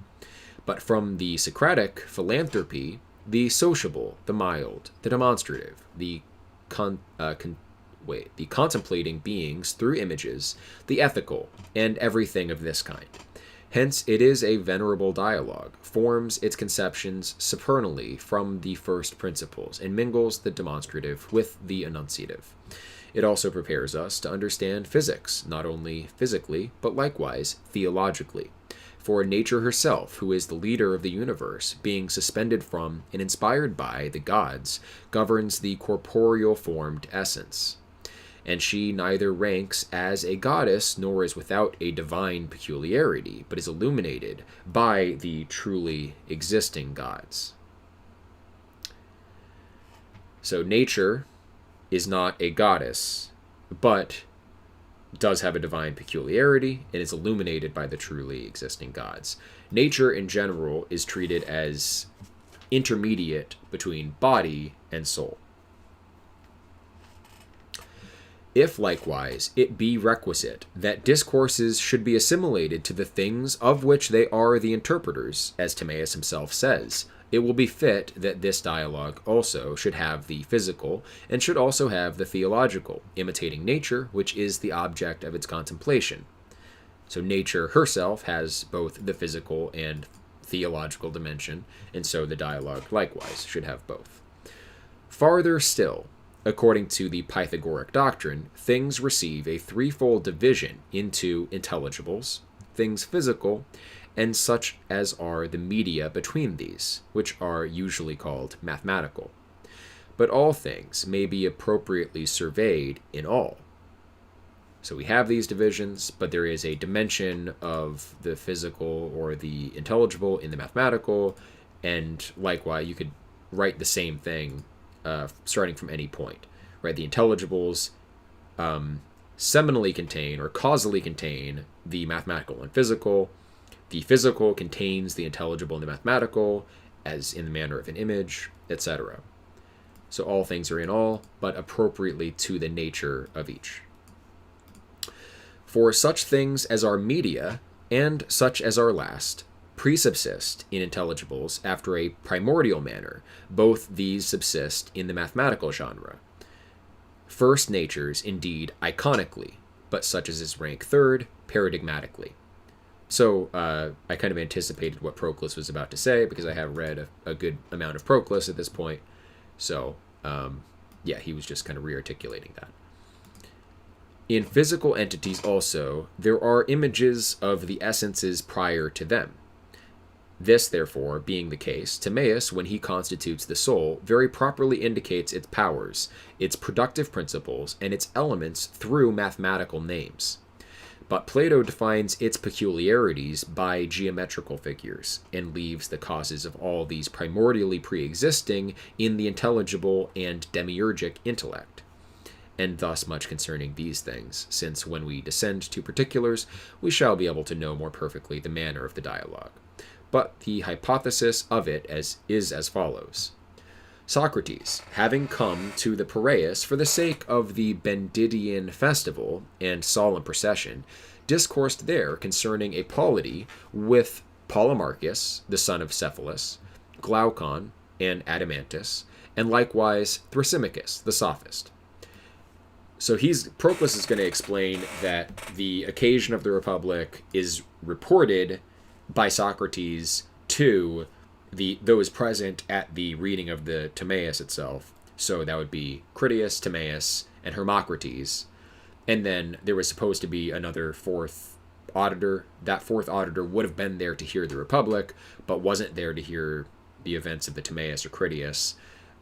But from the Socratic philanthropy, the sociable, the mild, the demonstrative, the contemplating beings through images, the ethical, and everything of this kind. Hence, it is a venerable dialogue, forms its conceptions supernally from the first principles, and mingles the demonstrative with the enunciative. It also prepares us to understand physics, not only physically, but likewise theologically. For nature herself, who is the leader of the universe, being suspended from and inspired by the gods, governs the corporeal formed essence. And she neither ranks as a goddess nor is without a divine peculiarity, but is illuminated by the truly existing gods. So nature is not a goddess, but does have a divine peculiarity and is illuminated by the truly existing gods. Nature in general is treated as intermediate between body and soul. If likewise it be requisite that discourses should be assimilated to the things of which they are the interpreters, as Timaeus himself says, it will be fit that this dialogue also should have the physical, and should also have the theological, imitating nature, which is the object of its contemplation. So nature herself has both the physical and theological dimension, and so the dialogue likewise should have both. Farther still, according to the Pythagoric doctrine, things receive a threefold division into intelligibles, things physical, and such as are the media between these, which are usually called mathematical. But all things may be appropriately surveyed in all. So we have these divisions, but there is a dimension of the physical or the intelligible in the mathematical, and likewise you could write the same thing starting from any point, right? The intelligibles seminally contain or causally contain the mathematical and physical. The physical contains the intelligible and the mathematical, as in the manner of an image, etc. So all things are in all, but appropriately to the nature of each. For such things as are media, and such as are last, presubsist in intelligibles after a primordial manner. Both these subsist in the mathematical genre. First natures, indeed, iconically, but such as is rank third, paradigmatically. So I kind of anticipated what Proclus was about to say, because I have read a good amount of Proclus at this point. So Yeah, he was just kind of re-articulating that. In physical entities also, there are images of the essences prior to them. This, therefore, being the case, Timaeus, when he constitutes the soul, very properly indicates its powers, its productive principles, and its elements through mathematical names. But Plato defines its peculiarities by geometrical figures, and leaves the causes of all these primordially pre-existing in the intelligible and demiurgic intellect. And thus much concerning these things, since when we descend to particulars, we shall be able to know more perfectly the manner of the dialogue. But the hypothesis of it is as follows. Socrates, having come to the Piraeus for the sake of the Bendidian festival and solemn procession, discoursed there concerning a polity with Polemarchus, the son of Cephalus, Glaucon, and Adeimantus, and likewise Thrasymachus, the sophist. So Proclus is going to explain that the occasion of the Republic is reported by Socrates to those present at the reading of the Timaeus itself. So that would be Critias, Timaeus, and Hermocrates. And then there was supposed to be another fourth auditor. That fourth auditor would have been there to hear the Republic, but wasn't there to hear the events of the Timaeus or Critias.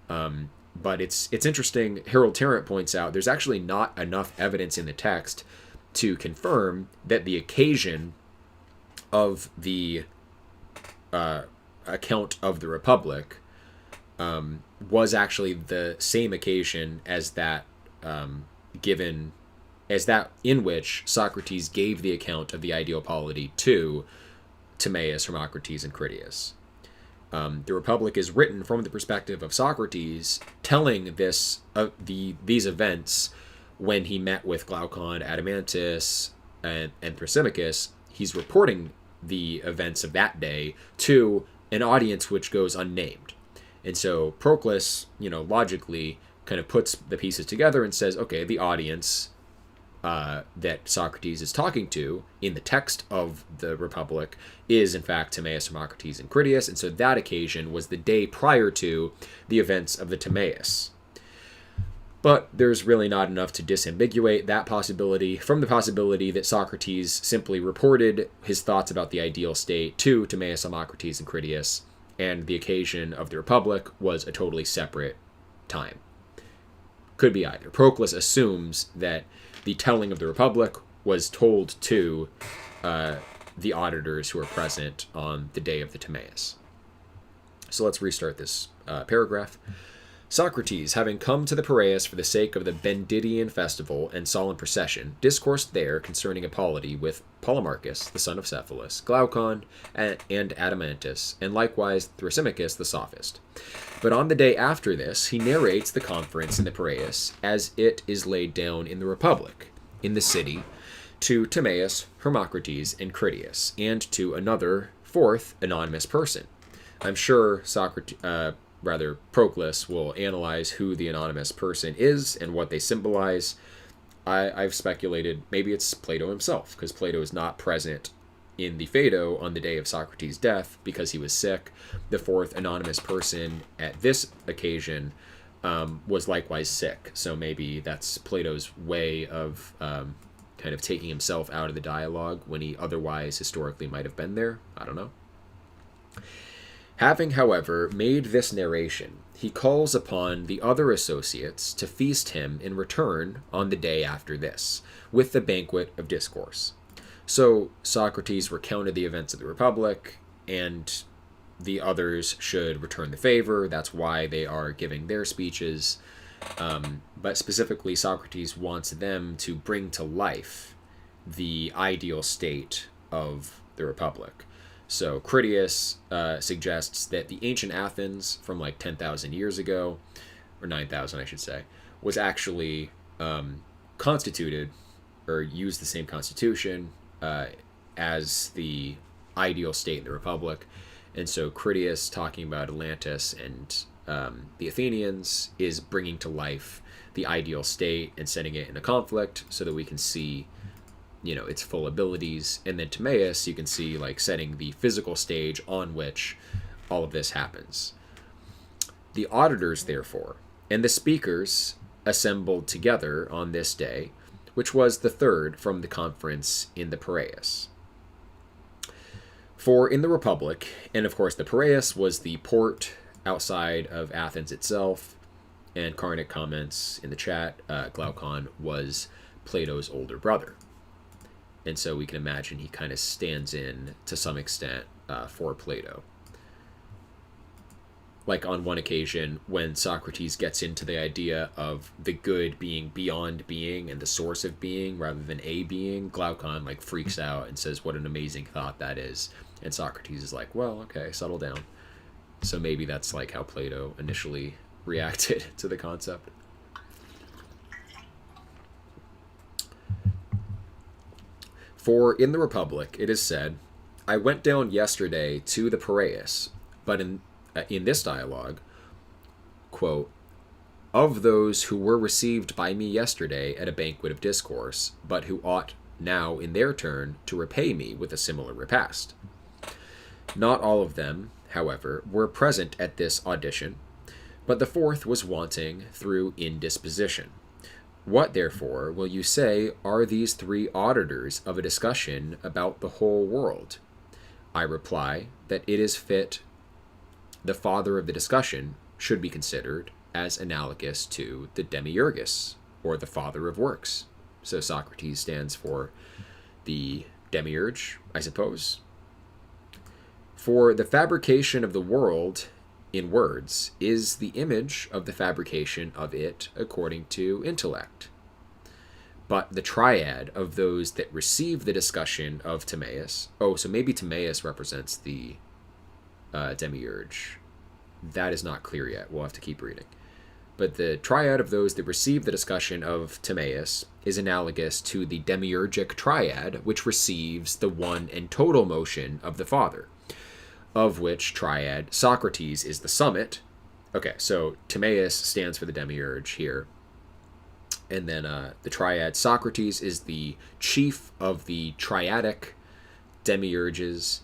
But it's interesting. Harold Tarrant points out there's actually not enough evidence in the text to confirm that the occasion of the account of the Republic was actually the same occasion as that in which Socrates gave the account of the ideal polity to Timaeus, Hermocrates, and Critias. The Republic is written from the perspective of Socrates, telling these events when he met with Glaucon, Adeimantus, and Thrasymachus. He's reporting the events of that day to an audience which goes unnamed. And so Proclus, logically kind of puts the pieces together and says, okay, the audience that Socrates is talking to in the text of the Republic is in fact Timaeus, Hermocrates, and Critias, and so that occasion was the day prior to the events of the Timaeus. But there's really not enough to disambiguate that possibility from the possibility that Socrates simply reported his thoughts about the ideal state to Timaeus, Hermocrates, and Critias, and the occasion of the Republic was a totally separate time. Could be either. Proclus assumes that the telling of the Republic was told to the auditors who were present on the day of the Timaeus. So let's restart this paragraph. Socrates, having come to the Piraeus for the sake of the Bendidian festival and solemn procession, discoursed there concerning a polity with Polemarchus, the son of Cephalus, Glaucon, and Adeimantus, and likewise Thrasymachus, the sophist. But on the day after this, he narrates the conference in the Piraeus as it is laid down in the Republic, in the city, to Timaeus, Hermocrates, and Critias, and to another fourth anonymous person. I'm sure Proclus will analyze who the anonymous person is and what they symbolize. I've speculated maybe it's Plato himself, because Plato is not present in the Phaedo on the day of Socrates' death because he was sick. The fourth anonymous person at this occasion was likewise sick, so maybe that's Plato's way of kind of taking himself out of the dialogue when he otherwise historically might have been there. I don't know. Having, however, made this narration, he calls upon the other associates to feast him in return on the day after this, with the banquet of discourse. So Socrates recounted the events of the Republic, and the others should return the favor. That's why they are giving their speeches. But specifically, Socrates wants them to bring to life the ideal state of the Republic. So Critias suggests that the ancient Athens from like 10,000 years ago, or 9,000 I should say, was actually constituted or used the same constitution as the ideal state in the Republic. And so Critias, talking about Atlantis and the Athenians, is bringing to life the ideal state and setting it in a conflict so that we can see its full abilities. And then Timaeus, you can see like setting the physical stage on which all of this happens. The auditors, therefore, And the speakers assembled together on this day, which was the third from the conference in the Piraeus. For in the Republic, and of course the Piraeus was the port outside of Athens itself, and Karnak comments in the chat, Glaucon was Plato's older brother. And so we can imagine he kind of stands in, to some extent, for Plato. Like on one occasion, when Socrates gets into the idea of the good being beyond being and the source of being rather than a being, Glaucon like freaks out and says what an amazing thought that is. And Socrates is like, well, okay, settle down. So maybe that's like how Plato initially reacted to the concept. For in the Republic it is said, I went down yesterday to the Piraeus, but in this dialogue, quote, of those who were received by me yesterday at a banquet of discourse, but who ought now in their turn to repay me with a similar repast. Not all of them, however, were present at this audition, but the fourth was wanting through indisposition. What, therefore, will you say are these three auditors of a discussion about the whole world? I reply that it is fit the father of the discussion should be considered as analogous to the demiurgus, or the father of works. So Socrates stands for the demiurge, I suppose. For the fabrication of the world in words is the image of the fabrication of it according to intellect. But the triad of those that receive the discussion of Timaeus, so maybe Timaeus represents the demiurge. That is not clear yet. We'll have to keep reading. But the triad of those that receive the discussion of Timaeus is analogous to the demiurgic triad, which receives the one and total motion of the Father, of which triad Socrates is the summit. Okay, so Timaeus stands for the demiurge here. And then the triad Socrates is the chief of the triadic demiurges,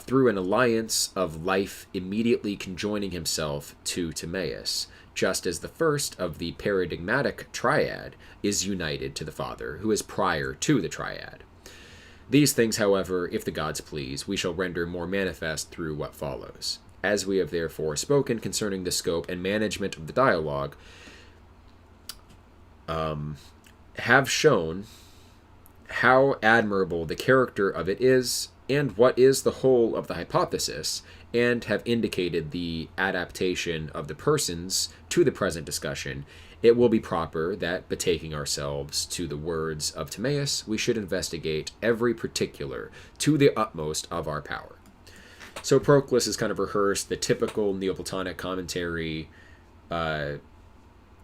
through an alliance of life immediately conjoining himself to Timaeus, just as the first of the paradigmatic triad is united to the Father, who is prior to the triad. These things, however, if the gods please, we shall render more manifest through what follows. As we have therefore spoken concerning the scope and management of the dialogue, have shown how admirable the character of it is, and what is the whole of the hypothesis, and have indicated the adaptation of the persons to the present discussion, it will be proper that, betaking ourselves to the words of Timaeus, we should investigate every particular to the utmost of our power. So Proclus has kind of rehearsed the typical Neoplatonic commentary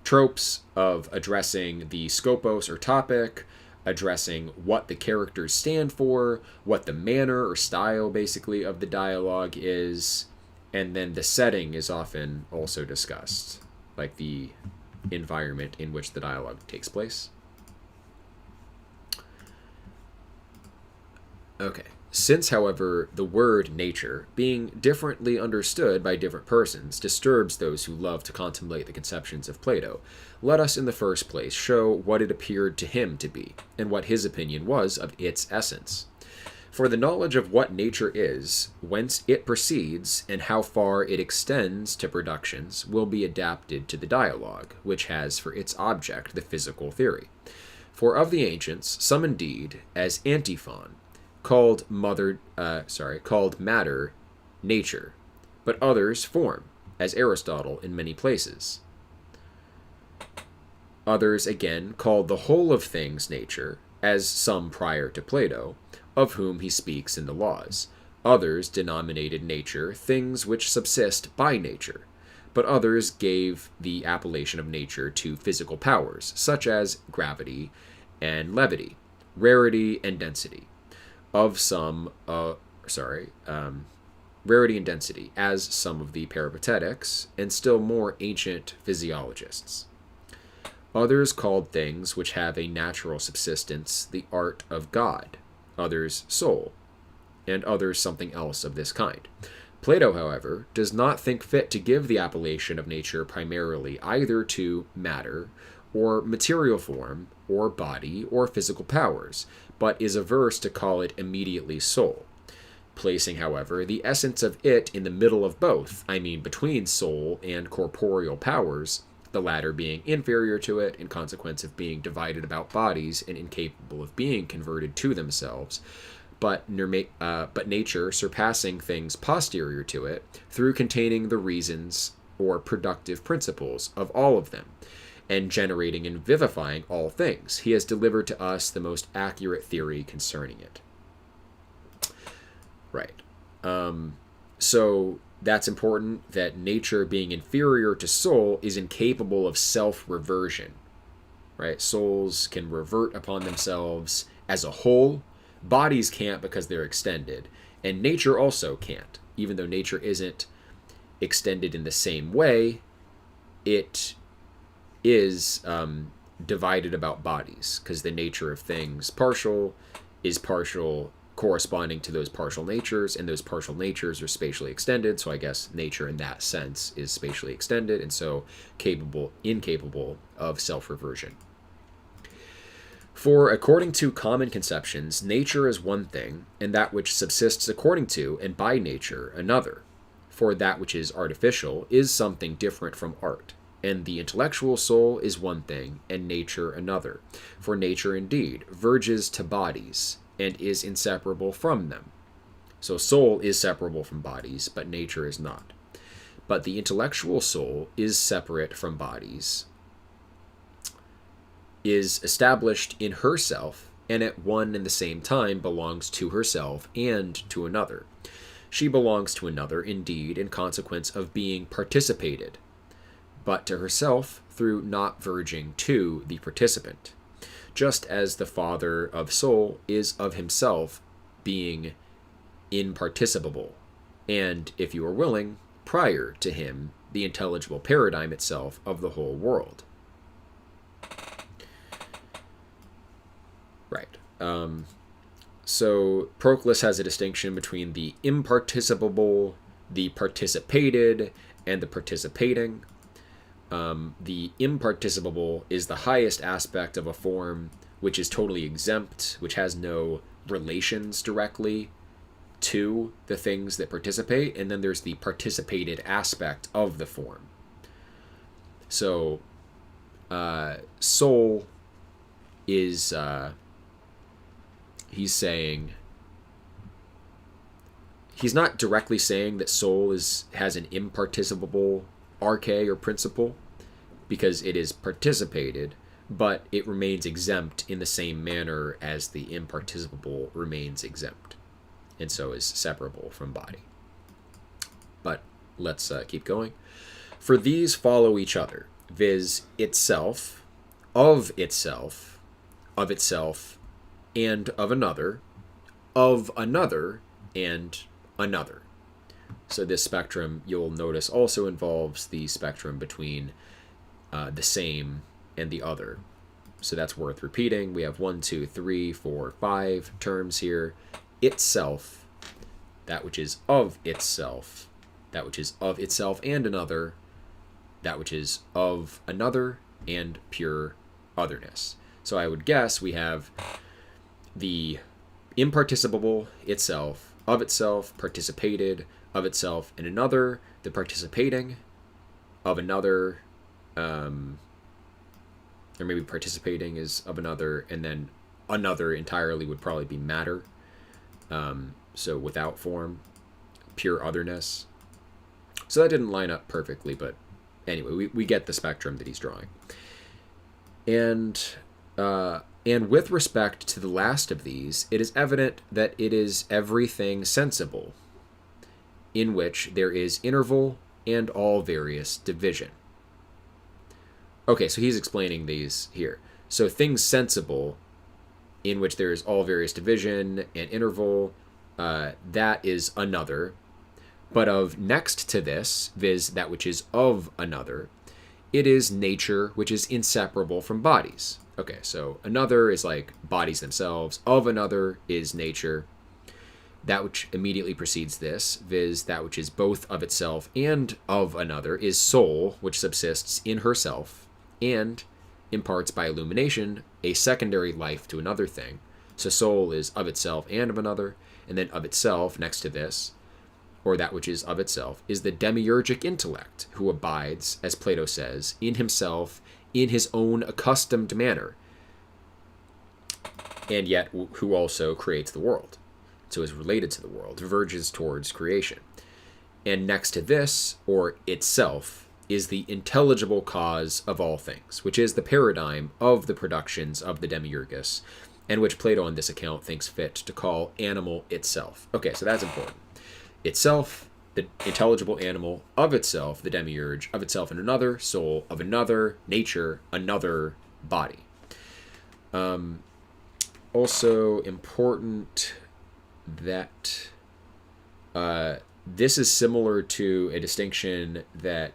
tropes of addressing the scopos or topic, addressing what the characters stand for, what the manner or style basically of the dialogue is, and then the setting is often also discussed, like the environment in which the dialogue takes place. Okay. Since, however, the word nature, being differently understood by different persons, disturbs those who love to contemplate the conceptions of Plato, let us in the first place show what it appeared to him to be, and what his opinion was of its essence. For the knowledge of what nature is, whence it proceeds, and how far it extends to productions, will be adapted to the dialogue, which has for its object the physical theory. For of the ancients, some indeed, as Antiphon, called matter nature, but others form, as Aristotle in many places. Others again called the whole of things nature, as some prior to Plato, of whom he speaks in the Laws. Others denominated nature things which subsist by nature, but others gave the appellation of nature to physical powers, such as gravity and levity, rarity and density. Of some, rarity and density, as some of the peripatetics, and still more ancient physiologists. Others called things which have a natural subsistence the art of God, others soul, and others something else of this kind. Plato, however, does not think fit to give the appellation of nature primarily either to matter, or material form, or body, or physical powers, but is averse to call it immediately soul, placing, however, the essence of it in the middle of both, I mean between soul and corporeal powers, the latter being inferior to it in consequence of being divided about bodies and incapable of being converted to themselves, but nature surpassing things posterior to it through containing the reasons or productive principles of all of them, and generating and vivifying all things. He has delivered to us the most accurate theory concerning it. Right. So that's important, that nature being inferior to soul is incapable of self-reversion. Right? Souls can revert upon themselves as a whole. Bodies can't because they're extended. And nature also can't. Even though nature isn't extended in the same way, it is divided about bodies, because the nature of things is partial corresponding to those partial natures, and those partial natures are spatially extended, so I guess nature in that sense is spatially extended, and so incapable of self-reversion. For according to common conceptions, nature is one thing, and that which subsists according to and by nature another. For that which is artificial is something different from art, and the intellectual soul is one thing, and nature another. For nature indeed verges to bodies, and is inseparable from them. So soul is separable from bodies, but nature is not. But the intellectual soul is separate from bodies, is established in herself, and at one and the same time belongs to herself and to another. She belongs to another, indeed, in consequence of being participated, but to herself through not verging to the participant, just as the father of soul is of himself being imparticipable, and, if you are willing, prior to him, the intelligible paradigm itself of the whole world. Right. So Proclus has a distinction between the imparticipable, the participated, and the participating. The imparticipable is the highest aspect of a form which is totally exempt, which has no relations directly to the things that participate, and then there's the participated aspect of the form. So soul is he's not directly saying that soul has an imparticipable arche or principle, because it is participated, but it remains exempt in the same manner as the imparticipable remains exempt, and so is separable from body. But let's keep going. For these follow each other, viz. Itself, of itself, and of another, and another. So this spectrum, you'll notice, also involves the spectrum between the same and the other. So that's worth repeating. We have 1, 2, 3, 4, 5 terms here. Itself, that which is of itself, that which is of itself and another, that which is of another, and pure otherness. So I would guess we have the imparticipable itself, of itself, participated, of itself and another, the participating, of another, or maybe participating is of another, and then another entirely would probably be matter. So without form, pure otherness. So that didn't line up perfectly, but anyway, we get the spectrum that he's drawing. And with respect to the last of these, it is evident that it is everything sensible, in which there is interval and all various division. Okay, so he's explaining these here. So things sensible, in which there is all various division and interval, that is another. But of next to this, viz. That which is of another, it is nature, which is inseparable from bodies. Okay, so another is like bodies themselves. Of another is nature. that which immediately precedes this, viz., that which is both of itself and of another, is soul, which subsists in herself, and imparts by illumination a secondary life to another thing. So soul is of itself and of another, and then of itself, next to this, or that which is of itself, is the demiurgic intellect, who abides, as Plato says, in himself, in his own accustomed manner, and yet who also creates the world. So is related to the world, verges towards creation. And next to this, or itself, is the intelligible cause of all things, which is the paradigm of the productions of the demiurgus, and which Plato on this account thinks fit to call animal itself. Okay, so that's important. Itself, the intelligible animal, of itself, the demiurge, of itself and another, soul, of another, nature, another, body. Also important that this is similar to a distinction that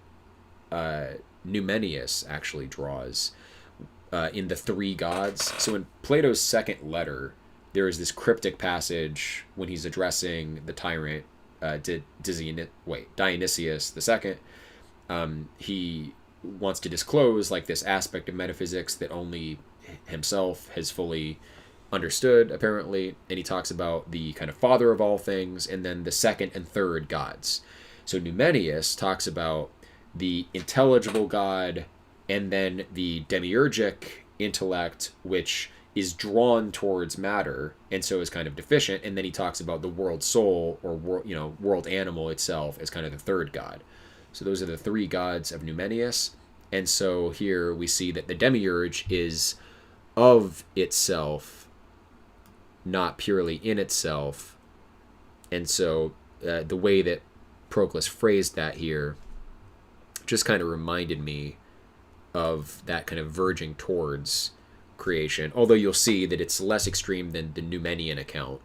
Timaeus actually draws in the three gods. So in Plato's second letter, there is this cryptic passage when he's addressing the tyrant Dionysius II. He wants to disclose like this aspect of metaphysics that only himself has fully understood, apparently, and he talks about the kind of father of all things and then the second and third gods. So Timaeus talks about the intelligible god and then the demiurgic intellect, which is drawn towards matter and so is kind of deficient, and then he talks about the world soul, or world animal itself, as kind of the third god. So those are the three gods of Timaeus. And so here we see that the demiurge is of itself, not purely in itself. And so the way that Proclus phrased that here just kind of reminded me of that kind of verging towards creation, although you'll see that it's less extreme than the Numenian account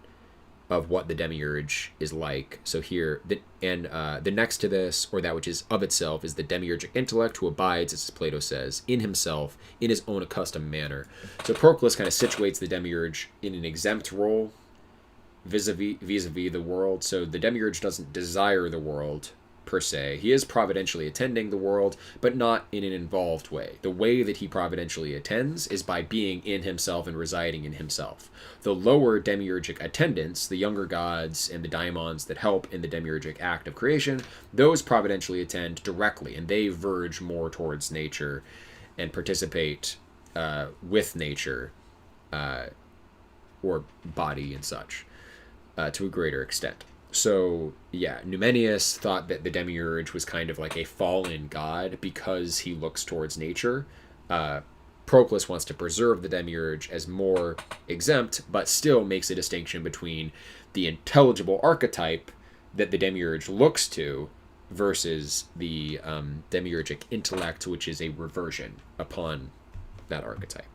of what the demiurge is like. So here, the next to this, or that which is of itself, is the demiurgic intellect, who abides, as Plato says, in himself, in his own accustomed manner. So Proclus kind of situates the demiurge in an exempt role vis-a-vis the world. So the demiurge doesn't desire the world, per se. He is providentially attending the world, but not in an involved way. The way that he providentially attends is by being in himself and residing in himself. The lower demiurgic attendants, the younger gods and the daimons that help in the demiurgic act of creation, those providentially attend directly, and they verge more towards nature and participate with nature, or body and such, to a greater extent. So, yeah, Timaeus thought that the demiurge was kind of like a fallen god because he looks towards nature. Proclus wants to preserve the demiurge as more exempt, but still makes a distinction between the intelligible archetype that the demiurge looks to versus the demiurgic intellect, which is a reversion upon that archetype.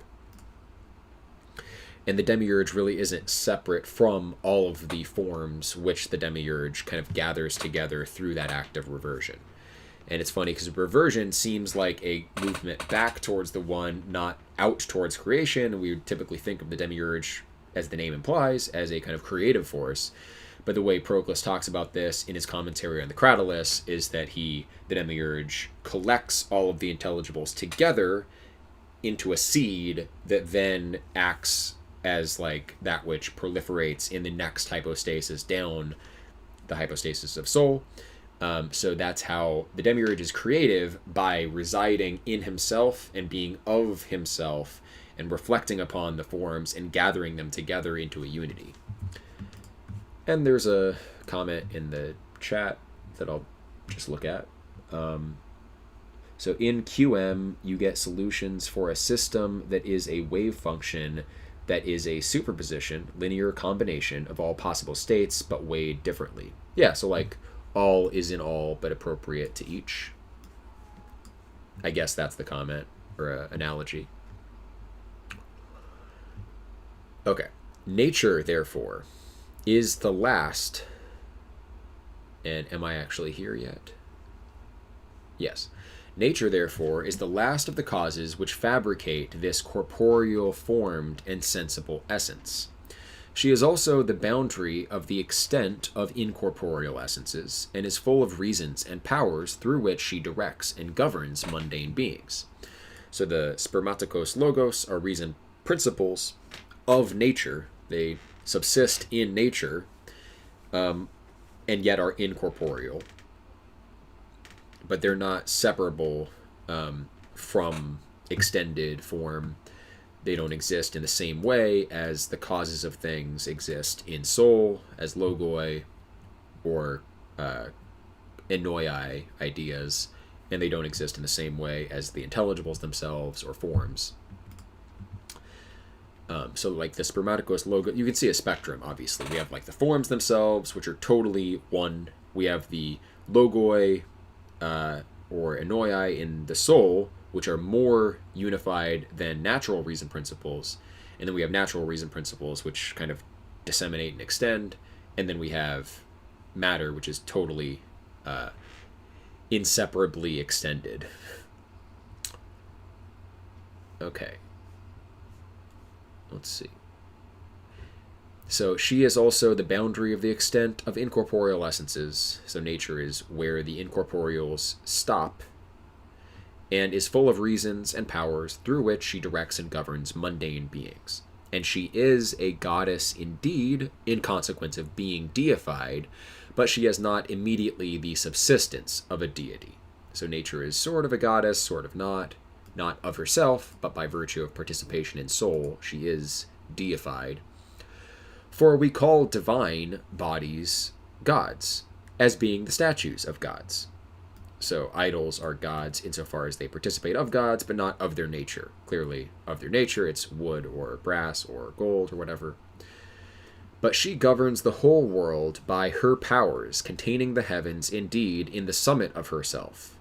And the demiurge really isn't separate from all of the forms which the demiurge kind of gathers together through that act of reversion. And it's funny because reversion seems like a movement back towards the one, not out towards creation. We would typically think of the demiurge, as the name implies, as a kind of creative force. But the way Proclus talks about this in his commentary on the Cratylus is that the demiurge, collects all of the intelligibles together into a seed that then acts as like that which proliferates in the next hypostasis down, the hypostasis of soul. So that's how the demiurge is creative, by residing in himself and being of himself and reflecting upon the forms and gathering them together into a unity. And there's a comment in the chat that I'll just look at. So in QM, you get solutions for a system that is a wave function that is a superposition, linear combination of all possible states, but weighed differently. Yeah, so like all is in all, but appropriate to each. I guess that's the comment or analogy. Okay. Nature, therefore, is the last. And am I actually here yet? Yes. Nature, therefore, is the last of the causes which fabricate this corporeal formed and sensible essence. She is also the boundary of the extent of incorporeal essences, and is full of reasons and powers through which she directs and governs mundane beings. So the spermatikos logos are reason principles of nature. They subsist in nature, and yet are incorporeal. But they're not separable from extended form. They don't exist in the same way as the causes of things exist in soul, as logoi or enoi ideas, and they don't exist in the same way as the intelligibles themselves or forms. So like the spermatikos logo, you can see a spectrum, obviously. We have like the forms themselves, which are totally one. We have the logoi or enoi in the soul, which are more unified than natural reason principles. And then we have natural reason principles, which kind of disseminate and extend. And then we have matter, which is totally inseparably extended. Okay. Let's see. So she is also the boundary of the extent of incorporeal essences. So nature is where the incorporeals stop, and is full of reasons and powers through which she directs and governs mundane beings. And she is a goddess indeed, in consequence of being deified, but she has not immediately the subsistence of a deity. So nature is sort of a goddess, sort of not of herself, but by virtue of participation in soul, she is deified. For we call divine bodies gods, as being the statues of gods. So idols are gods insofar as they participate of gods, but not of their nature. Clearly, of their nature, it's wood or brass or gold or whatever. But she governs the whole world by her powers, containing the heavens indeed in the summit of herself,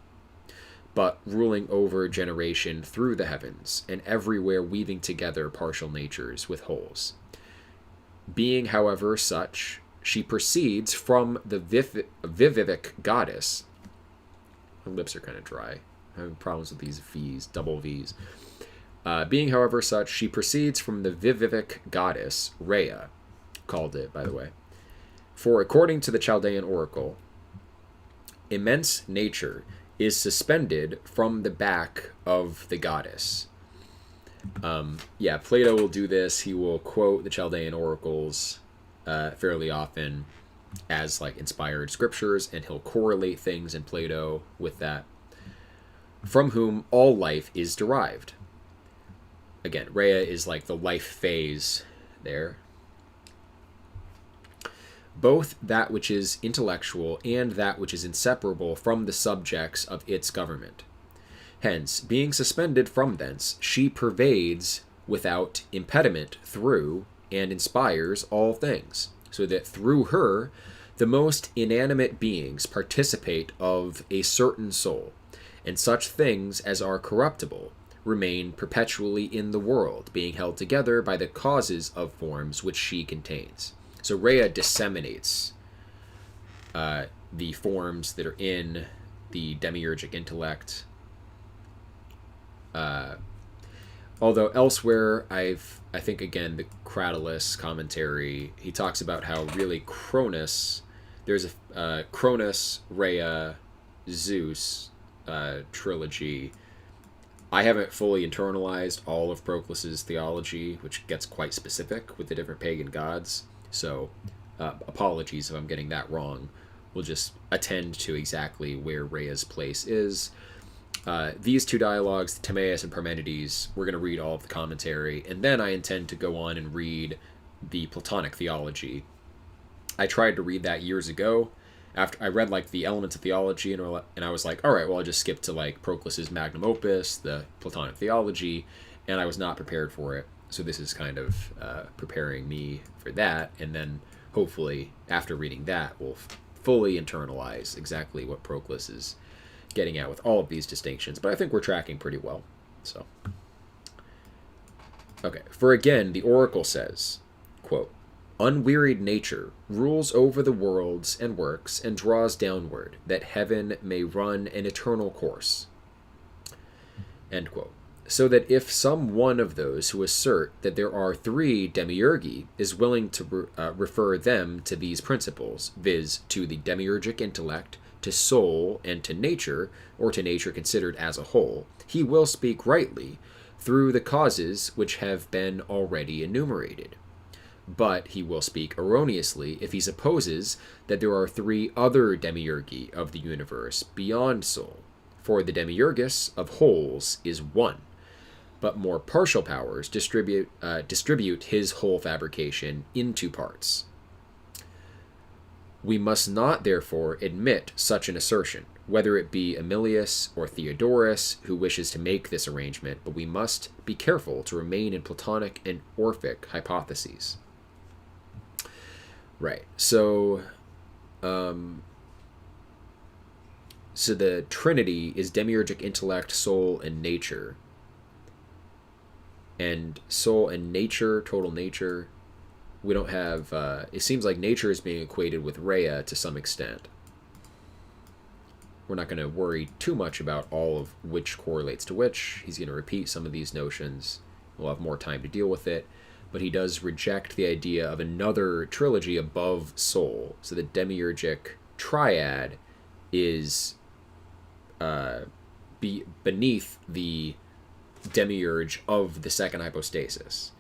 but ruling over generation through the heavens, and everywhere weaving together partial natures with wholes. Being, however, such, she proceeds from the vivific goddess. My lips are kind of dry. I'm having problems with these V's, double V's. Being, however, such, she proceeds from the vivific goddess, Rhea, called it, by the way. For according to the Chaldean oracle, immense nature is suspended from the back of the goddess. Plato will do this. He will quote the Chaldean oracles fairly often as like inspired scriptures, and he'll correlate things in Plato with that, from whom all life is derived. Again, Rhea is like the life phase there. Both that which is intellectual and that which is inseparable from the subjects of its government. Hence, being suspended from thence, she pervades without impediment through and inspires all things, so that through her the most inanimate beings participate of a certain soul, and such things as are corruptible remain perpetually in the world, being held together by the causes of forms which she contains. So Rhea disseminates the forms that are in the demiurgic intellect. Although elsewhere, I think again the Cratylus commentary, he talks about how really Cronus, there's a Cronus, Rhea, Zeus trilogy. I haven't fully internalized all of Proclus's theology, which gets quite specific with the different pagan gods. So apologies if I'm getting that wrong. We'll just attend to exactly where Rhea's place is. These two dialogues, Timaeus and Parmenides, we're going to read all of the commentary, and then I intend to go on and read the Platonic theology. I tried to read that years ago. After I read like the Elements of Theology, and I was like, all right, well, I'll just skip to like Proclus's magnum opus, the Platonic theology, and I was not prepared for it. So this is kind of preparing me for that, and then hopefully after reading that, we'll fully internalize exactly what Proclus is getting at with all of these distinctions. But I think we're tracking pretty well. So, okay. For again, the oracle says, quote, unwearied nature rules over the worlds and works and draws downward, that heaven may run an eternal course. End quote. So that if some one of those who assert that there are three demiurgi is willing to refer them to these principles, viz., to the demiurgic intellect, to soul, and to nature, or to nature considered as a whole, he will speak rightly through the causes which have been already enumerated. But he will speak erroneously if he supposes that there are three other demiurgi of the universe beyond soul, for the demiurgus of wholes is one, but more partial powers distribute his whole fabrication into parts. We must not, therefore, admit such an assertion, whether it be Emilius or Theodorus who wishes to make this arrangement, but we must be careful to remain in Platonic and Orphic hypotheses. Right. So the Trinity is demiurgic intellect, soul, and nature. And soul and nature, total nature, we don't have... it seems like nature is being equated with Rhea to some extent. We're not going to worry too much about all of which correlates to which. He's going to repeat some of these notions. We'll have more time to deal with it. But he does reject the idea of another trilogy above soul. So the demiurgic triad is beneath the demiurge of the second hypostasis.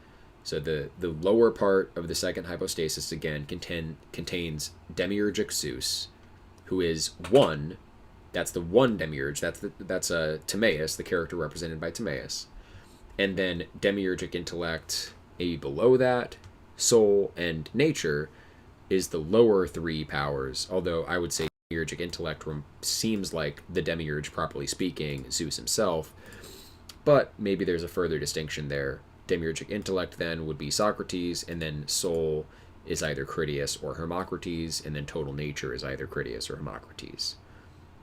So the lower part of the second hypostasis, again, contains demiurgic Zeus, who is one. That's the one demiurge. That's Timaeus, the character represented by Timaeus. And then demiurgic intellect, a below that, soul, and nature is the lower three powers, although I would say demiurgic intellect seems like the demiurge, properly speaking, Zeus himself, but maybe there's a further distinction there. Demiurgic intellect then would be Socrates, and then soul is either Critias or Hermocrates, and then total nature is either Critias or Hermocrates.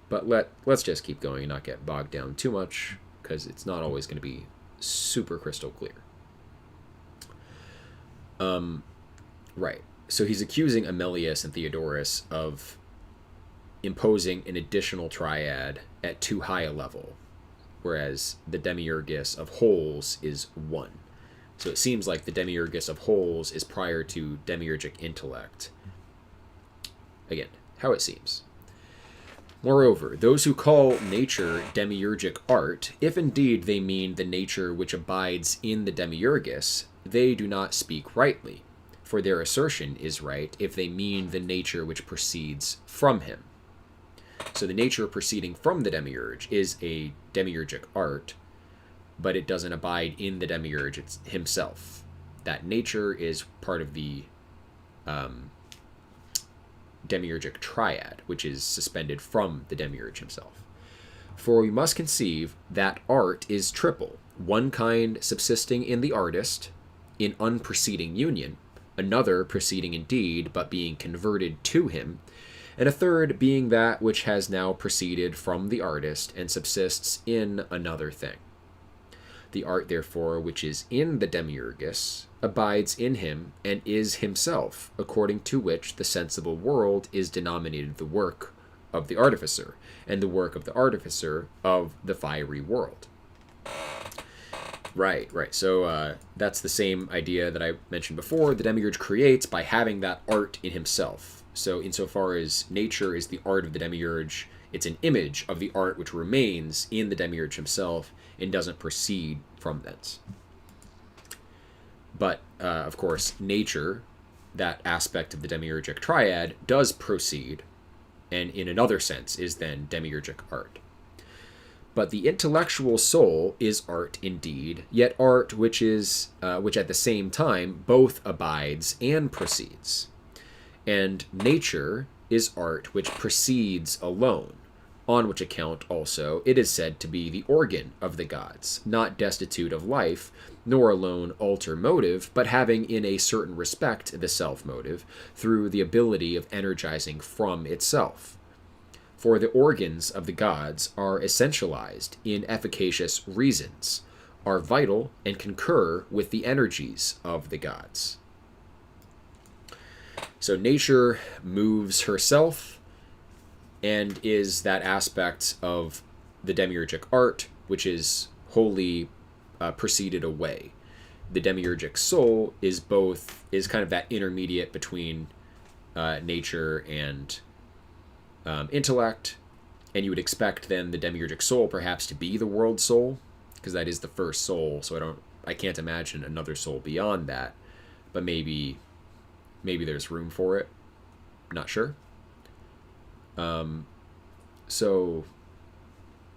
But let's just keep going and not get bogged down too much, because it's not always going to be super crystal clear. Right. So he's accusing Amelius and Theodorus of imposing an additional triad at too high a level, whereas the demiurgus of wholes is one. So it seems like the demiurgus of wholes is prior to demiurgic intellect. Again, how it seems. Moreover, those who call nature demiurgic art, if indeed they mean the nature which abides in the demiurgus, they do not speak rightly, for their assertion is right if they mean the nature which proceeds from him. So the nature proceeding from the demiurge is a demiurgic art, but it doesn't abide in the demiurge himself. That nature is part of the demiurgic triad, which is suspended from the demiurge himself. For we must conceive that art is triple, one kind subsisting in the artist, in unpreceding union, another proceeding indeed, but being converted to him, and a third being that which has now proceeded from the artist and subsists in another thing. The art, therefore, which is in the demiurgus, abides in him and is himself, according to which the sensible world is denominated the work of the artificer, and the work of the artificer of the fiery world. Right. So that's the same idea that I mentioned before. The demiurge creates by having that art in himself. So insofar as nature is the art of the demiurge, it's an image of the art which remains in the demiurge himself and doesn't proceed from thence. But, of course, nature, that aspect of the demiurgic triad, does proceed, and in another sense is then demiurgic art. But the intellectual soul is art indeed, yet art which at the same time both abides and proceeds. And nature is art which proceeds alone, on which account also it is said to be the organ of the gods, not destitute of life, nor alone alter motive, but having in a certain respect the self-motive, through the ability of energizing from itself. For the organs of the gods are essentialized in efficacious reasons, are vital, and concur with the energies of the gods. So nature moves herself and is that aspect of the demiurgic art which is wholly proceeded away. The demiurgic soul is kind of that intermediate between nature and intellect, and you would expect then the demiurgic soul perhaps to be the world soul, because that is the first soul. So I can't imagine another soul beyond that, but maybe there's room for it. I'm not sure. So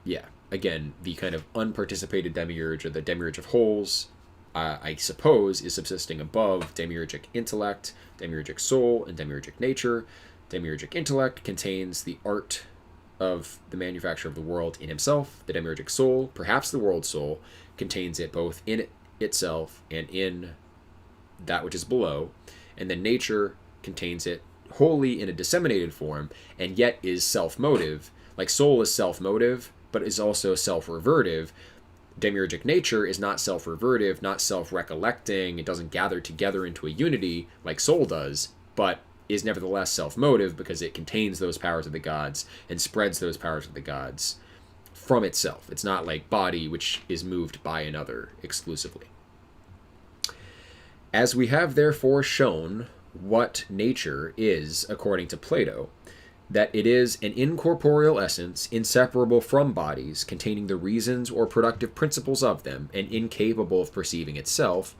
yeah, again, the kind of unparticipated demiurge, or the demiurge of wholes, I suppose, is subsisting above demiurgic intellect, demiurgic soul, and demiurgic nature. Demiurgic intellect contains the art of the manufacture of the world in himself. The demiurgic soul, perhaps the world soul, contains it both in itself and in that which is below. And then nature contains it wholly in a disseminated form, and yet is self-motive. Like soul is self-motive, but is also self-revertive. Demiurgic nature is not self-revertive, not self-recollecting. It doesn't gather together into a unity like soul does, but is nevertheless self-motive because it contains those powers of the gods and spreads those powers of the gods from itself. It's not like body, which is moved by another exclusively. As we have therefore shown what nature is according to Plato, that it is an incorporeal essence inseparable from bodies, containing the reasons or productive principles of them, and incapable of perceiving itself,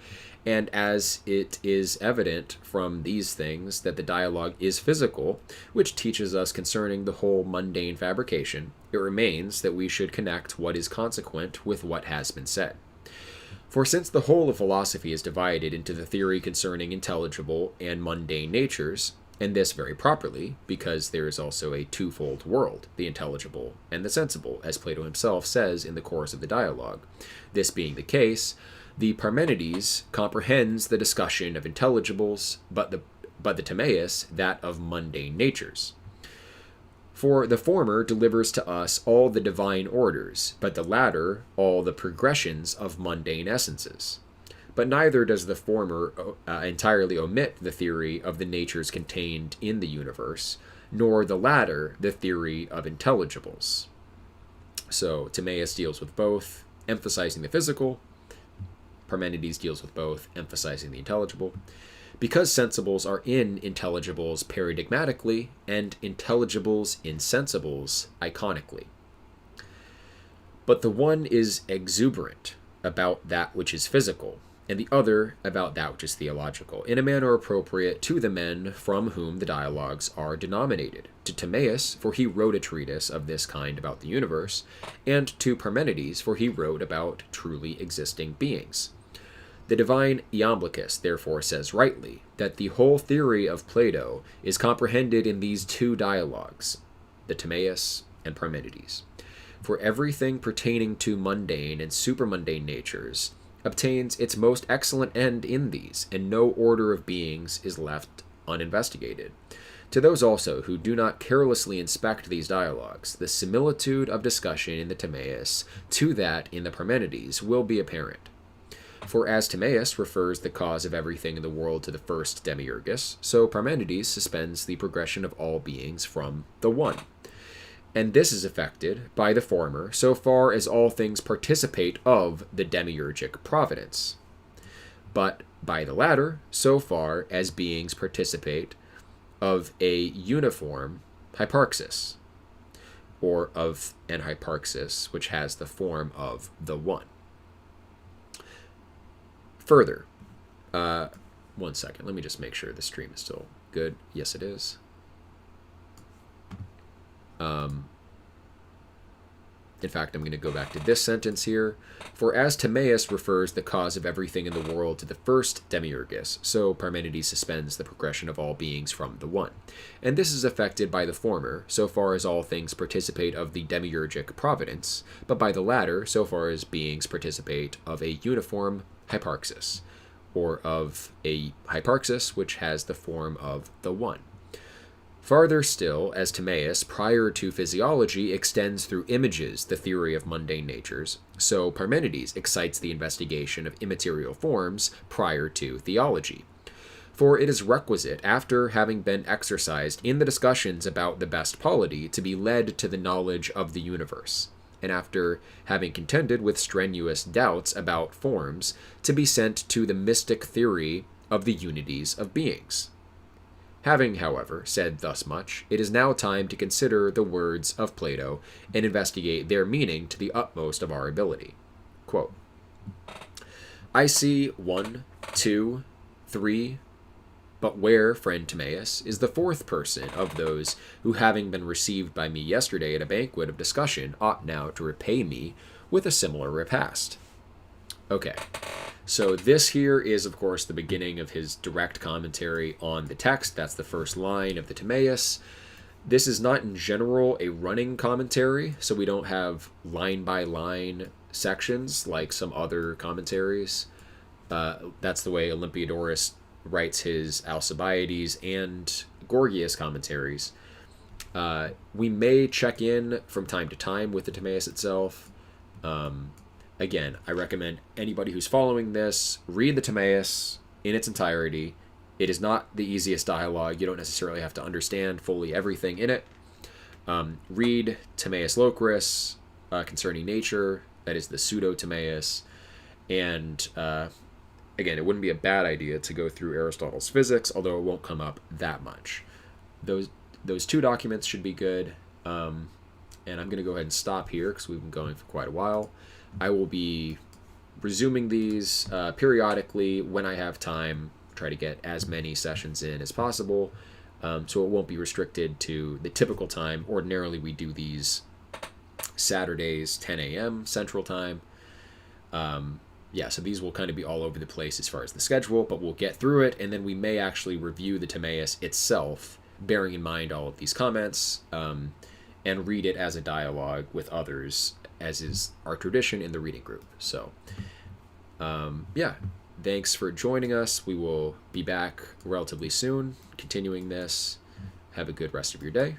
and as it is evident from these things that the dialogue is physical, which teaches us concerning the whole mundane fabrication, it remains that we should connect what is consequent with what has been said. For since the whole of philosophy is divided into the theory concerning intelligible and mundane natures, and this very properly, because there is also a twofold world, the intelligible and the sensible, as Plato himself says in the course of the dialogue. This being the case, the Parmenides comprehends the discussion of intelligibles, but the Timaeus that of mundane natures. For the former delivers to us all the divine orders, but the latter all the progressions of mundane essences. But neither does the former entirely omit the theory of the natures contained in the universe, nor the latter the theory of intelligibles. So Timaeus deals with both, emphasizing the physical. Parmenides deals with both, emphasizing the intelligible. Because sensibles are in intelligibles paradigmatically, and intelligibles in sensibles iconically. But the one is exuberant about that which is physical, and the other about that which is theological, in a manner appropriate to the men from whom the dialogues are denominated. To Timaeus, for he wrote a treatise of this kind about the universe, and to Parmenides, for he wrote about truly existing beings. The divine Iamblichus therefore says rightly that the whole theory of Plato is comprehended in these two dialogues, the Timaeus and Parmenides. For everything pertaining to mundane and supermundane natures obtains its most excellent end in these, and no order of beings is left uninvestigated. To those also who do not carelessly inspect these dialogues, the similitude of discussion in the Timaeus to that in the Parmenides will be apparent. For as Timaeus refers the cause of everything in the world to the first demiurgus, so Parmenides suspends the progression of all beings from the one. And this is effected by the former so far as all things participate of the demiurgic providence, but by the latter so far as beings participate of a uniform hyparxis, or of an hyparxis which has the form of the one. Further, one second, let me just make sure the stream is still good. Yes, it is. In fact, I'm going to go back to this sentence here. For as Timaeus refers the cause of everything in the world to the first demiurgus, so Parmenides suspends the progression of all beings from the one. And this is effected by the former, so far as all things participate of the demiurgic providence, but by the latter, so far as beings participate of a uniform hyparxis, or of a hyparxis which has the form of the one. Farther still, as Timaeus, prior to physiology, extends through images the theory of mundane natures, so Parmenides excites the investigation of immaterial forms prior to theology. For it is requisite, after having been exercised in the discussions about the best polity, to be led to the knowledge of the universe. and after having contended with strenuous doubts about forms, to be sent to the mystic theory of the unities of beings. Having, however, said thus much, it is now time to consider the words of Plato and investigate their meaning to the utmost of our ability. Quote, I see 1, 2, 3, but where, friend Timaeus, is the fourth person of those who, having been received by me yesterday at a banquet of discussion, ought now to repay me with a similar repast? Okay, so this here is, of course, the beginning of his direct commentary on the text. That's the first line of the Timaeus. This is not in general a running commentary, so we don't have line-by-line sections like some other commentaries. That's the way Olympiodorus writes his Alcibiades and Gorgias commentaries. We may check in from time to time with the Timaeus itself. Again, I recommend anybody who's following this, read the Timaeus in its entirety. It is not the easiest dialogue. You don't necessarily have to understand fully everything in it. Read Timaeus Locris concerning nature, that is the pseudo-Timaeus, and again, it wouldn't be a bad idea to go through Aristotle's Physics, although it won't come up that much. Those two documents should be good, and I'm going to go ahead and stop here because we've been going for quite a while. I will be resuming these periodically when I have time, try to get as many sessions in as possible, so it won't be restricted to the typical time. Ordinarily, we do these Saturdays, 10 a.m. Central Time. So these will kind of be all over the place as far as the schedule, but we'll get through it, and then we may actually review the Timaeus itself, bearing in mind all of these comments, and read it as a dialogue with others, as is our tradition in the reading group. So, thanks for joining us. We will be back relatively soon, continuing this. Have a good rest of your day.